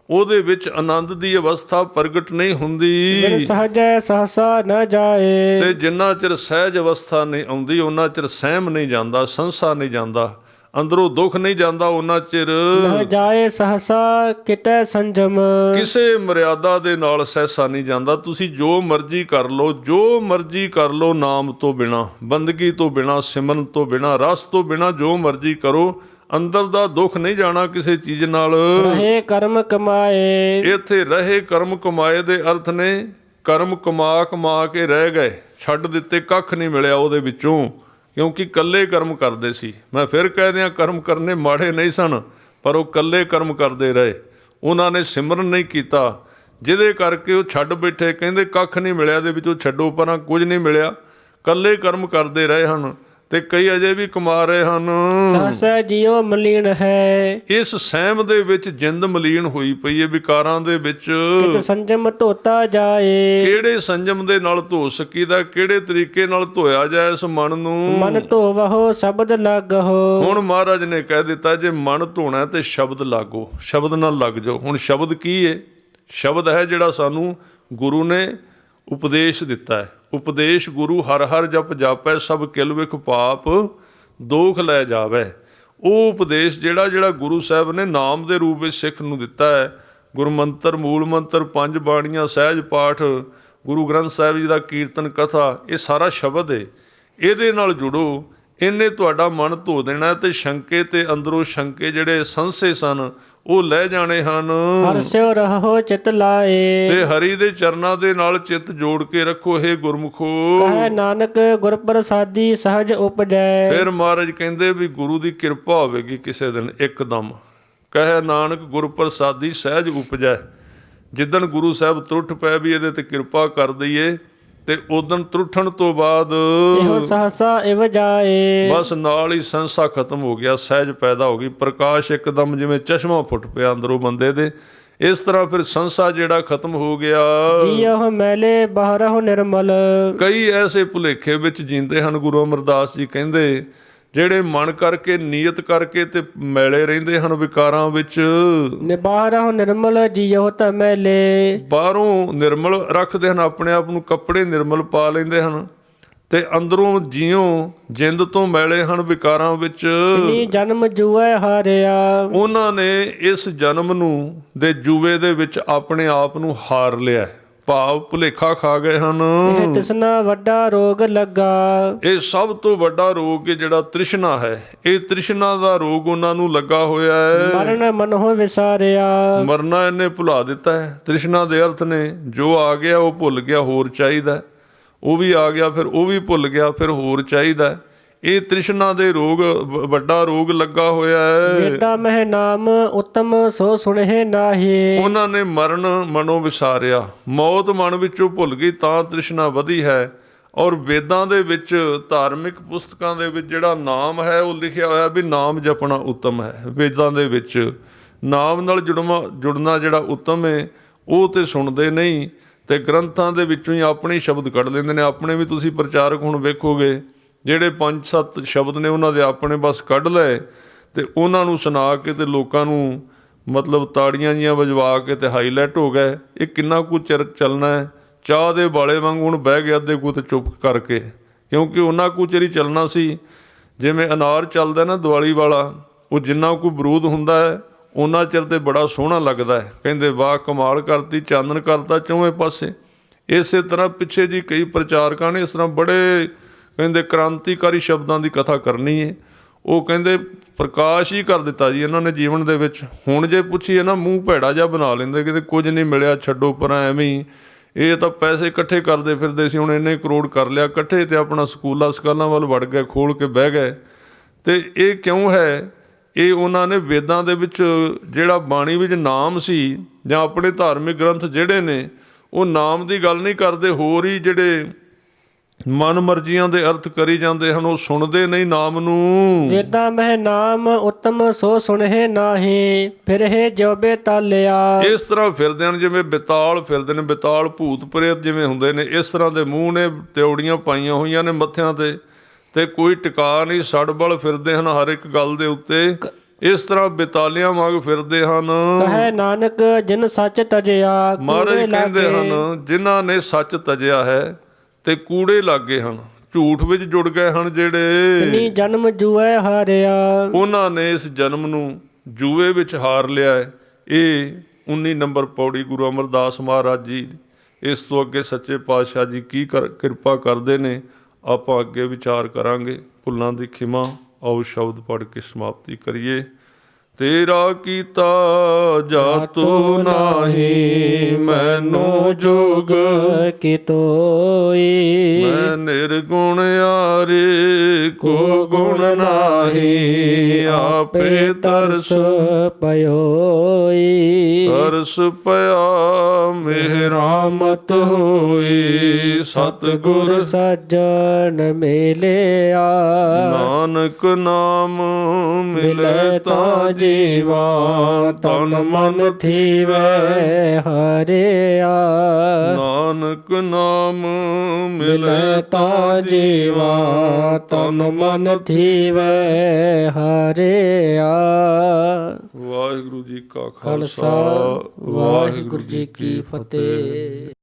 ਉਹਦੇ ਵਿੱਚ ਆਨੰਦ ਦੀ ਅਵਸਥਾ ਪ੍ਰਗਟ ਨਹੀਂ ਹੁੰਦੀ। ਸਹਜੈ ਸਹਸਾ ਨ ਜਾਏ। ਤੇ ਜਿੰਨਾ ਚਿਰ ਸਹਿਜ ਅਵਸਥਾ ਨਹੀਂ ਆਉਂਦੀ, ਉਹਨਾਂ ਚਿਰ ਸਹਿਮ ਨਹੀਂ ਜਾਂਦਾ, ਸੰਸਾ ਨਹੀਂ ਜਾਂਦਾ, ਅੰਦਰੋਂ ਦੁੱਖ ਨਹੀਂ ਜਾਂਦਾ, ਉਹਨਾਂ ਚਿਰ ਨ ਜਾਏ ਸਹਸਾ ਕਿਤੈ ਸੰਜਮ। ਕਿਸੇ ਮਰਿਆਦਾ ਦੇ ਨਾਲ ਸਹਿਸਾ ਨਹੀਂ ਜਾਂਦਾ। ਤੁਸੀਂ ਜੋ ਮਰਜ਼ੀ ਕਰ ਲਓ, ਜੋ ਮਰਜ਼ੀ ਕਰ ਲਓ, ਨਾਮ ਤੋਂ ਬਿਨਾਂ, ਬੰਦਗੀ ਤੋਂ ਬਿਨਾਂ, ਸਿਮਰਨ ਤੋਂ ਬਿਨਾਂ, ਰਸ ਤੋਂ ਬਿਨਾਂ, ਜੋ ਮਰਜ਼ੀ ਕਰੋ, ਅੰਦਰ ਦਾ ਦੁੱਖ ਨਹੀਂ ਜਾਣਾ ਕਿਸੇ ਚੀਜ਼ ਨਾਲ। ਰਹੇ ਕਰਮ ਕਮਾਏ। ਇੱਥੇ ਰਹੇ ਕਰਮ ਕਮਾਏ ਦੇ ਅਰਥ ਨੇ ਕਰਮ ਕਮਾ ਕੇ ਰਹਿ ਗਏ, ਛੱਡ ਦਿੱਤੇ, ਕੱਖ ਨਹੀਂ ਮਿਲਿਆ ਉਹਦੇ ਵਿੱਚੋਂ। ਕਿਉਂਕਿ ਇਕੱਲੇ ਕਰਮ ਕਰਦੇ ਸੀ। ਮੈਂ ਫਿਰ ਕਹਿ ਦਿਆਂ, ਕਰਮ ਕਰਨੇ ਮਾੜੇ ਨਹੀਂ ਸਨ, ਪਰ ਉਹ ਇਕੱਲੇ ਕਰਮ ਕਰਦੇ ਰਹੇ। ਉਹਨਾਂ ਨੇ ਸਿਮਰਨ ਨਹੀਂ ਕੀਤਾ, ਜਿਹਦੇ ਕਰਕੇ ਉਹ ਛੱਡ ਬੈਠੇ। ਕਹਿੰਦੇ ਕੱਖ ਨਹੀਂ ਮਿਲਿਆ ਇਹਦੇ ਵਿੱਚੋਂ, ਛੱਡੋ ਪਰਾਂ, ਕੁਝ ਨਹੀਂ ਮਿਲਿਆ। ਇਕੱਲੇ ਕਰਮ ਕਰਦੇ ਰਹੇ ਹਨ ਤੇ ਕਈ ਅਜੇ ਵੀ ਕਮਾ ਰਹੇ ਹਨ। ਸਹਸਾ ਜਿਉ ਮਲੀਨ ਹੈ, ਇਸ ਸਹਿਮ ਦੇ ਵਿੱਚ ਜਿੰਦ ਮਲੀਨ ਹੋਈ ਪਈ ਹੈ, ਵਿਕਾਰਾਂ ਦੇ ਵਿੱਚ। ਕਿਤ ਸੰਜਮ ਧੋਤਾ ਜਾਏ, ਕਿਹੜੇ ਸੰਜਮ ਦੇ ਨਾਲ ਧੋ ਸਕੀਦਾ, ਕਿਹੜੇ ਤਰੀਕੇ ਨਾਲ ਧੋਇਆ ਜਾਏ ਇਸ ਮਨ ਨੂੰ। ਮਨ ਧੋਵਹੁ ਸ਼ਬਦ ਲਾਗਹੁ। ਹੁਣ ਮਹਾਰਾਜ ਨੇ ਕਹਿ ਦਿੱਤਾ, ਜੇ ਮਨ ਧੋਣਾ ਤੇ ਸ਼ਬਦ ਲਾਗੋ, ਸ਼ਬਦ ਨਾਲ ਲੱਗ ਜਾਓ। ਹੁਣ ਸ਼ਬਦ ਕੀ ਹੈ? ਸ਼ਬਦ ਹੈ ਜਿਹੜਾ ਸਾਨੂੰ ਗੁਰੂ ਨੇ ਉਪਦੇਸ਼ ਦਿੱਤਾ ਹੈ। ਉਪਦੇਸ਼ ਗੁਰੂ ਹਰ ਹਰ ਜਪ ਜਾਪੈ, ਸਭ ਕਿਲ ਵਿਖ ਪਾਪ ਦੋਖ ਲੈ ਜਾਵੇ। ਉਹ ਉਪਦੇਸ਼ ਜਿਹੜਾ ਗੁਰੂ ਸਾਹਿਬ ਨੇ ਨਾਮ ਦੇ ਰੂਪ ਵਿੱਚ ਸਿੱਖ ਨੂੰ ਦਿੱਤਾ ਹੈ। ਗੁਰਮੰਤਰ, ਮੂਲ ਮੰਤਰ, 5 ਬਾਣੀਆਂ, ਸਹਿਜ ਪਾਠ, ਗੁਰੂ ਗ੍ਰੰਥ ਸਾਹਿਬ ਜੀ ਦਾ ਕੀਰਤਨ, ਕਥਾ, ਇਹ ਸਾਰਾ ਸ਼ਬਦ ਹੈ। ਇਹਦੇ ਨਾਲ ਜੁੜੋ, ਇਹਨੇ ਤੁਹਾਡਾ ਮਨ ਧੋ ਦੇਣਾ ਤੇ ਸ਼ੰਕੇ ਤੇ ਅੰਦਰੋਂ ਸ਼ੰਕੇ ਜਿਹੜੇ ਸੰਸੇ ਸਨ ਉਹ ਲੈ ਜਾਣੇ ਹਨ। ਹਰਿ ਸਿਉ ਰਹੋ ਚਿਤ ਲਾਏ, ਤੇ ਹਰੀ ਦੇ ਚਰਨਾਂ ਦੇ ਨਾਲ ਚਿੱਤ ਜੋੜ ਕੇ ਰੱਖੋ, ਹੇ ਗੁਰਮੁਖੋ। ਕਹੈ ਨਾਨਕ ਗੁਰ ਪ੍ਰਸਾਦੀ ਸਹਜ ਉਪਜੈ। ਫਿਰ ਮਹਾਰਾਜ ਕਹਿੰਦੇ ਵੀ ਗੁਰੂ ਦੀ ਕਿਰਪਾ ਹੋਵੇਗੀ ਕਿਸੇ ਦਿਨ ਇੱਕਦਮ। ਕਹੈ ਨਾਨਕ ਗੁਰ ਪ੍ਰਸਾਦੀ ਸਹਿਜ ਉਪਜੈ। ਜਿੱਦਣ ਗੁਰੂ ਸਾਹਿਬ ਤਰੁੱਠ ਪੈ ਵੀ ਇਹਦੇ ਤੇ ਕਿਰਪਾ ਕਰ ਦਈਏ ਤੇ ਉਦਣ ਤਰੁੱਠਣ ਤੋਂ ਬਾਅਦ ਇਹੋ ਸਹਸਾ ਇਵ ਜਾਏ, ਬਸ ਨਾਲ ਹੀ ਸੰਸਾ ਖਤਮ ਹੋ ਗਿਆ, ਸਹਿਜ ਪੈਦਾ ਹੋ ਗਈ, ਪ੍ਰਕਾਸ਼ ਇੱਕਦਮ ਜਿਵੇਂ ਚਸ਼ਮਾ ਫੁੱਟ ਪਿਆ ਅੰਦਰੋਂ ਬੰਦੇ ਦੇ। ਇਸ ਤਰ੍ਹਾਂ ਫਿਰ ਸੰਸਾ ਜਿਹੜਾ ਖਤਮ ਹੋ ਗਿਆ। ਜੀਉ ਮੈਲੇ ਬਾਹਰਹੁ ਨਿਰਮਲ। ਕਈ ਐਸੇ ਭੁਲੇਖੇ ਵਿੱਚ ਜੀਂਦੇ ਹਨ, ਗੁਰੂ ਅਮਰਦਾਸ ਜੀ ਕਹਿੰਦੇ, ਜਿਹੜੇ ਮਨ ਕਰਕੇ, ਨੀਅਤ ਕਰਕੇ ਤੇ ਮੈਲੇ ਰਹਿੰਦੇ ਹਨ ਵਿਕਾਰਾਂ ਵਿੱਚ। ਬਾਹਰਹੁ ਨਿਰਮਲ ਜੀਉ ਤ ਮੈਲੇ। ਬਾਹਰੋਂ ਨਿਰਮਲ ਰੱਖਦੇ ਹਨ ਆਪਣੇ ਆਪ ਨੂੰ, ਕੱਪੜੇ ਨਿਰਮਲ ਪਾ ਲੈਂਦੇ ਹਨ ਤੇ ਅੰਦਰੋਂ ਜਿਉਂ ਜਿੰਦ ਤੋਂ ਮੈਲੇ ਹਨ ਵਿਕਾਰਾਂ ਵਿੱਚ। ਤਿਨੀ ਜਨਮ ਜੂਐ ਹਾਰਿਆ। ਉਹਨਾਂ ਨੇ ਇਸ ਜਨਮ ਨੂੰ ਦੇ ਜੂਏ ਦੇ ਵਿੱਚ ਆਪਣੇ ਆਪ ਨੂੰ ਹਾਰ ਲਿਆ, ਭਾਵ ਭੁਲੇਖਾ ਖਾ ਗਏ ਹਨ। ਇਹ ਤਿਸਨਾ ਵੱਡਾ ਰੋਗ ਲੱਗਾ। ਇਹ ਸਭ ਤੋਂ ਵੱਡਾ ਰੋਗ ਜਿਹੜਾ ਤ੍ਰਿਸ਼ਨਾ ਹੈ, ਇਹ ਤ੍ਰਿਸ਼ਨਾ ਦਾ ਰੋਗ ਉਹਨਾਂ ਨੂੰ ਲੱਗਾ ਹੋਇਆ ਹੈ। ਮਰਨ ਮਨਹੁ ਵਿਸਾਰਿਆ। ਮਰਨਾ ਇਹਨੇ ਭੁਲਾ ਦਿੱਤਾ ਹੈ। ਤ੍ਰਿਸ਼ਨਾ ਦੇ ਅਰਥ ਨੇ ਜੋ ਆ ਗਿਆ ਉਹ ਭੁੱਲ ਗਿਆ, ਹੋਰ ਚਾਹੀਦਾ। ਉਹ ਵੀ ਆ ਗਿਆ, ਫਿਰ ਉਹ ਵੀ ਭੁੱਲ ਗਿਆ, ਫਿਰ ਹੋਰ ਚਾਹੀਦਾ। ਇਹ ਤ੍ਰਿਸ਼ਨਾ ਦੇ ਰੋਗ, ਵੱਡਾ ਰੋਗ ਲੱਗਾ ਹੋਇਆ ਹੈ। ਵੇਦਾਂ ਮਹਿ ਨਾਮ ਉਤਮ ਸੋ ਸੁਣਹਿ ਨਾਹੀ। ਉਹਨਾਂ ਨੇ ਮਰਨ ਮਨੋਂ ਵਿਸਾਰਿਆ, ਮੌਤ ਮਨ ਵਿੱਚੋਂ ਭੁੱਲ ਗਈ, ਤਾਂ ਤ੍ਰਿਸ਼ਨਾ ਵਧੀ ਹੈ। ਔਰ ਵੇਦਾਂ ਦੇ ਵਿੱਚ, ਧਾਰਮਿਕ ਪੁਸਤਕਾਂ ਦੇ ਵਿੱਚ ਜਿਹੜਾ ਨਾਮ ਹੈ ਉਹ ਲਿਖਿਆ ਹੋਇਆ ਵੀ ਨਾਮ ਜਪਣਾ ਉੱਤਮ ਹੈ। ਵੇਦਾਂ ਦੇ ਵਿੱਚ ਨਾਮ ਨਾਲ ਜੁੜਨਾ ਜਿਹੜਾ ਉੱਤਮ ਹੈ, ਉਹ ਤੇ ਸੁਣਦੇ ਨਹੀਂ ਤੇ ਗ੍ਰੰਥਾਂ ਦੇ ਵਿੱਚੋਂ ਹੀ ਆਪਣੇ ਸ਼ਬਦ ਕੱਢ ਲੈਂਦੇ ਨੇ। ਆਪਣੇ ਵੀ ਤੁਸੀਂ ਪ੍ਰਚਾਰਕ ਹੁਣ ਵੇਖੋਗੇ, ਜਿਹੜੇ 5-7 ਸ਼ਬਦ ਨੇ ਉਹਨਾਂ ਦੇ ਆਪਣੇ ਬਸ ਕੱਢ ਲਏ ਤੇ ਉਹਨਾਂ ਨੂੰ ਸੁਣਾ ਕੇ ਤੇ ਲੋਕਾਂ ਨੂੰ ਮਤਲਬ ਤਾੜੀਆਂ ਜੀਆਂ ਵਜਵਾ ਕੇ ਤੇ ਹਾਈਲਾਈਟ ਹੋ ਗਏ। ਇਹ ਕਿੰਨਾ ਕੁ ਚਿਰ ਚੱਲਣਾ ਹੈ? ਚਾਹ ਦੇ ਬਾਲੇ ਵਾਂਗ ਹੁਣ ਬਹਿ ਗਿਆ ਅੱਧੇ ਕੁ ਤੇ ਚੁੱਪ ਕਰਕੇ, ਕਿਉਂਕਿ ਉਹਨਾਂ ਕੁ ਚਿਰ ਹੀ ਚੱਲਣਾ ਸੀ। ਜਿਵੇਂ ਅਨਾਰ ਚੱਲਦਾ ਨਾ ਦੀਵਾਲੀ ਵਾਲਾ, ਉਹ ਜਿੰਨਾ ਕੁ ਬਰੂਦ ਹੁੰਦਾ ਹੈ ਉਹਨਾਂ ਚਿਰ ਤੇ ਬੜਾ ਸੋਹਣਾ ਲੱਗਦਾ ਹੈ। ਕਹਿੰਦੇ ਵਾਹ ਕਮਾਲ ਕਰਤੀ, ਚਾਨਣ ਕਰਤਾ ਚੌਵੇਂ ਪਾਸੇ। ਇਸੇ ਤਰ੍ਹਾਂ ਪਿੱਛੇ ਜੀ ਕਈ ਪ੍ਰਚਾਰਕਾਂ ਨੇ ਇਸ ਤਰ੍ਹਾਂ ਬੜੇ ਕਹਿੰਦੇ ਕ੍ਰਾਂਤੀਕਾਰੀ ਸ਼ਬਦਾਂ ਦੀ ਕਥਾ ਕਰਨੀ ਹੈ। ਉਹ ਕਹਿੰਦੇ ਪ੍ਰਕਾਸ਼ ਹੀ ਕਰ ਦਿੱਤਾ ਜੀ ਇਹਨਾਂ ਨੇ ਜੀਵਨ ਦੇ ਵਿੱਚ। ਹੁਣ ਜੇ ਪੁੱਛੀਏ ਨਾ, ਮੂੰਹ ਭੈੜਾ ਜਿਹਾ ਬਣਾ ਲੈਂਦੇ, ਕਿਤੇ ਕੁਝ ਨਹੀਂ ਮਿਲਿਆ, ਛੱਡੋ ਪਰਾਂ, ਐਵੇਂ ਹੀ ਇਹ ਤਾਂ ਪੈਸੇ ਇਕੱਠੇ ਕਰਦੇ ਫਿਰਦੇ ਸੀ, ਹੁਣ ਇੰਨੇ ਕਰੋੜ ਕਰ ਲਿਆ ਇਕੱਠੇ ਤੇ ਆਪਣਾ ਸਕਾਲਾਂ ਵੱਲ ਵੜ ਗਏ, ਖੋਲ ਕੇ ਬਹਿ ਗਏ। ਤੇ ਇਹ ਕਿਉਂ ਹੈ? ਇਹ ਉਹਨਾਂ ਨੇ ਵੇਦਾਂ ਦੇ ਵਿੱਚ ਜਿਹੜਾ ਬਾਣੀ ਵਿੱਚ ਨਾਮ ਸੀ, ਜਾਂ ਆਪਣੇ ਧਾਰਮਿਕ ਗ੍ਰੰਥ ਜਿਹੜੇ ਨੇ, ਉਹ ਨਾਮ ਦੀ ਗੱਲ ਨਹੀਂ ਕਰਦੇ, ਹੋਰ ਹੀ ਜਿਹੜੇ ਮਨ ਮਰਜ਼ੀਆਂ ਦੇ ਅਰਥ ਕਰੀ ਜਾਂਦੇ ਹਨ, ਉਹ ਸੁਣਦੇ ਨਹੀਂ ਨਾਮ ਨੂੰ। ਵੇਦਾਂ ਮਹਿ ਨਾਮ ਉਤਮ ਸੋ ਸੁਣਹਿ ਨਾਹੀ, ਫਿਰਹਿ ਜਿਉ ਬੇਤਾਲਿਆ। ਇਸ ਤਰ੍ਹਾਂ ਫਿਰਦੇ ਹਨ ਜਿਵੇਂ ਬੇਤਾਲ ਫਿਰਦੇ ਨੇ, ਬੇਤਾਲ ਭੂਤ ਪ੍ਰੇਤ ਜਿਵੇਂ ਹੁੰਦੇ ਨੇ, ਇਸ ਤਰ੍ਹਾਂ ਦੇ ਮੂੰਹ ਨੇ, ਤਿਉੜੀਆਂ ਪਾਈਆਂ ਹੋਈਆਂ ਨੇ ਮੱਥਿਆਂ ਤੇ ਕੋਈ ਟਿਕਾ ਨਹੀਂ, ਸੜਬਲ ਫਿਰਦੇ ਹਨ ਹਰ ਇੱਕ ਗੱਲ ਦੇ ਉੱਤੇ। ਇਸ ਤਰ੍ਹਾਂ ਬੇਤਾਲਿਆਂ ਵਾਂਗ ਫਿਰਦੇ ਹਨ। ਕਹੈ ਨਾਨਕ ਜਿਨ ਸੱਚ ਤਜਿਆ। ਮਹਾਰਾਜ ਕਹਿੰਦੇ ਹਨ, ਜਿਨ੍ਹਾਂ ਨੇ ਸੱਚ ਤਜਿਆ ਹੈ ਤੇ ਕੂੜੇ ਲੱਗੇ ਹਨ, ਝੂਠ ਵਿੱਚ ਜੁੜ ਗਏ ਹਨ ਜਿਹੜੇ। ਤਿਨੀ ਜਨਮ ਜੂਏ ਹਾਰਿਆ। ਉਹਨਾਂ ਨੇ ਇਸ ਜਨਮ ਨੂੰ ਜੂਏ ਵਿੱਚ ਹਾਰ ਲਿਆ ਹੈ। ਇਹ 19 ਨੰਬਰ ਪੌੜੀ ਗੁਰੂ ਅਮਰਦਾਸ ਮਹਾਰਾਜ ਜੀ। ਇਸ ਤੋਂ ਅੱਗੇ ਸੱਚੇ ਪਾਤਸ਼ਾਹ ਜੀ ਕੀ ਕਿਰਪਾ ਕਰਦੇ ਨੇ, ਆਪਾਂ ਅੱਗੇ ਵਿਚਾਰ ਕਰਾਂਗੇ। ਭੁੱਲਾਂ ਦੀ ਖਿਮਾ। ਆਓ ਸ਼ਬਦ ਪੜ੍ਹ ਕੇ ਸਮਾਪਤੀ ਕਰੀਏ। ਤੇਰਾ ਕੀਤਾ ਜਾਤੂ ਨਾਹੀ, ਮੈਨੂੰ ਜੋਗ ਕੀ ਤੋਈ। ਮੈਂ ਨਿਰਗੁਣ ਆਰੇ ਕੋ ਗੁਣ ਨਾਹੀ, ਆਪੇ ਤਰਸ ਪਇਓਈ। ਤਰਸ ਪਿਆ ਮਿਹਰਾਮਤ ਹੋਈ, ਸਤਿਗੁਰ ਸੱਜਣ ਮਿਲਿਆ। ਨਾਨਕ ਨਾਮ ਮਿਲੇ ਤਾਂ ਜੀਵਾ, ਤਨ ਮਨ ਥੀਵੈ ਹਰਿਆ। ਨਾਨਕ ਨਾਮ ਮਿਲੇ ਤਾਂ ਜੀਵਾ, ਤਨ ਮਨ ਥੀਵੈ ਹਰਿਆ। ਵਾਹਿਗੁਰੂ ਜੀ ਕਾ ਖਾਲਸਾ ਖਾਲਸਾ ਵਾਹਿਗੁਰੂ ਜੀ ਕੀ ਫਤਿਹ।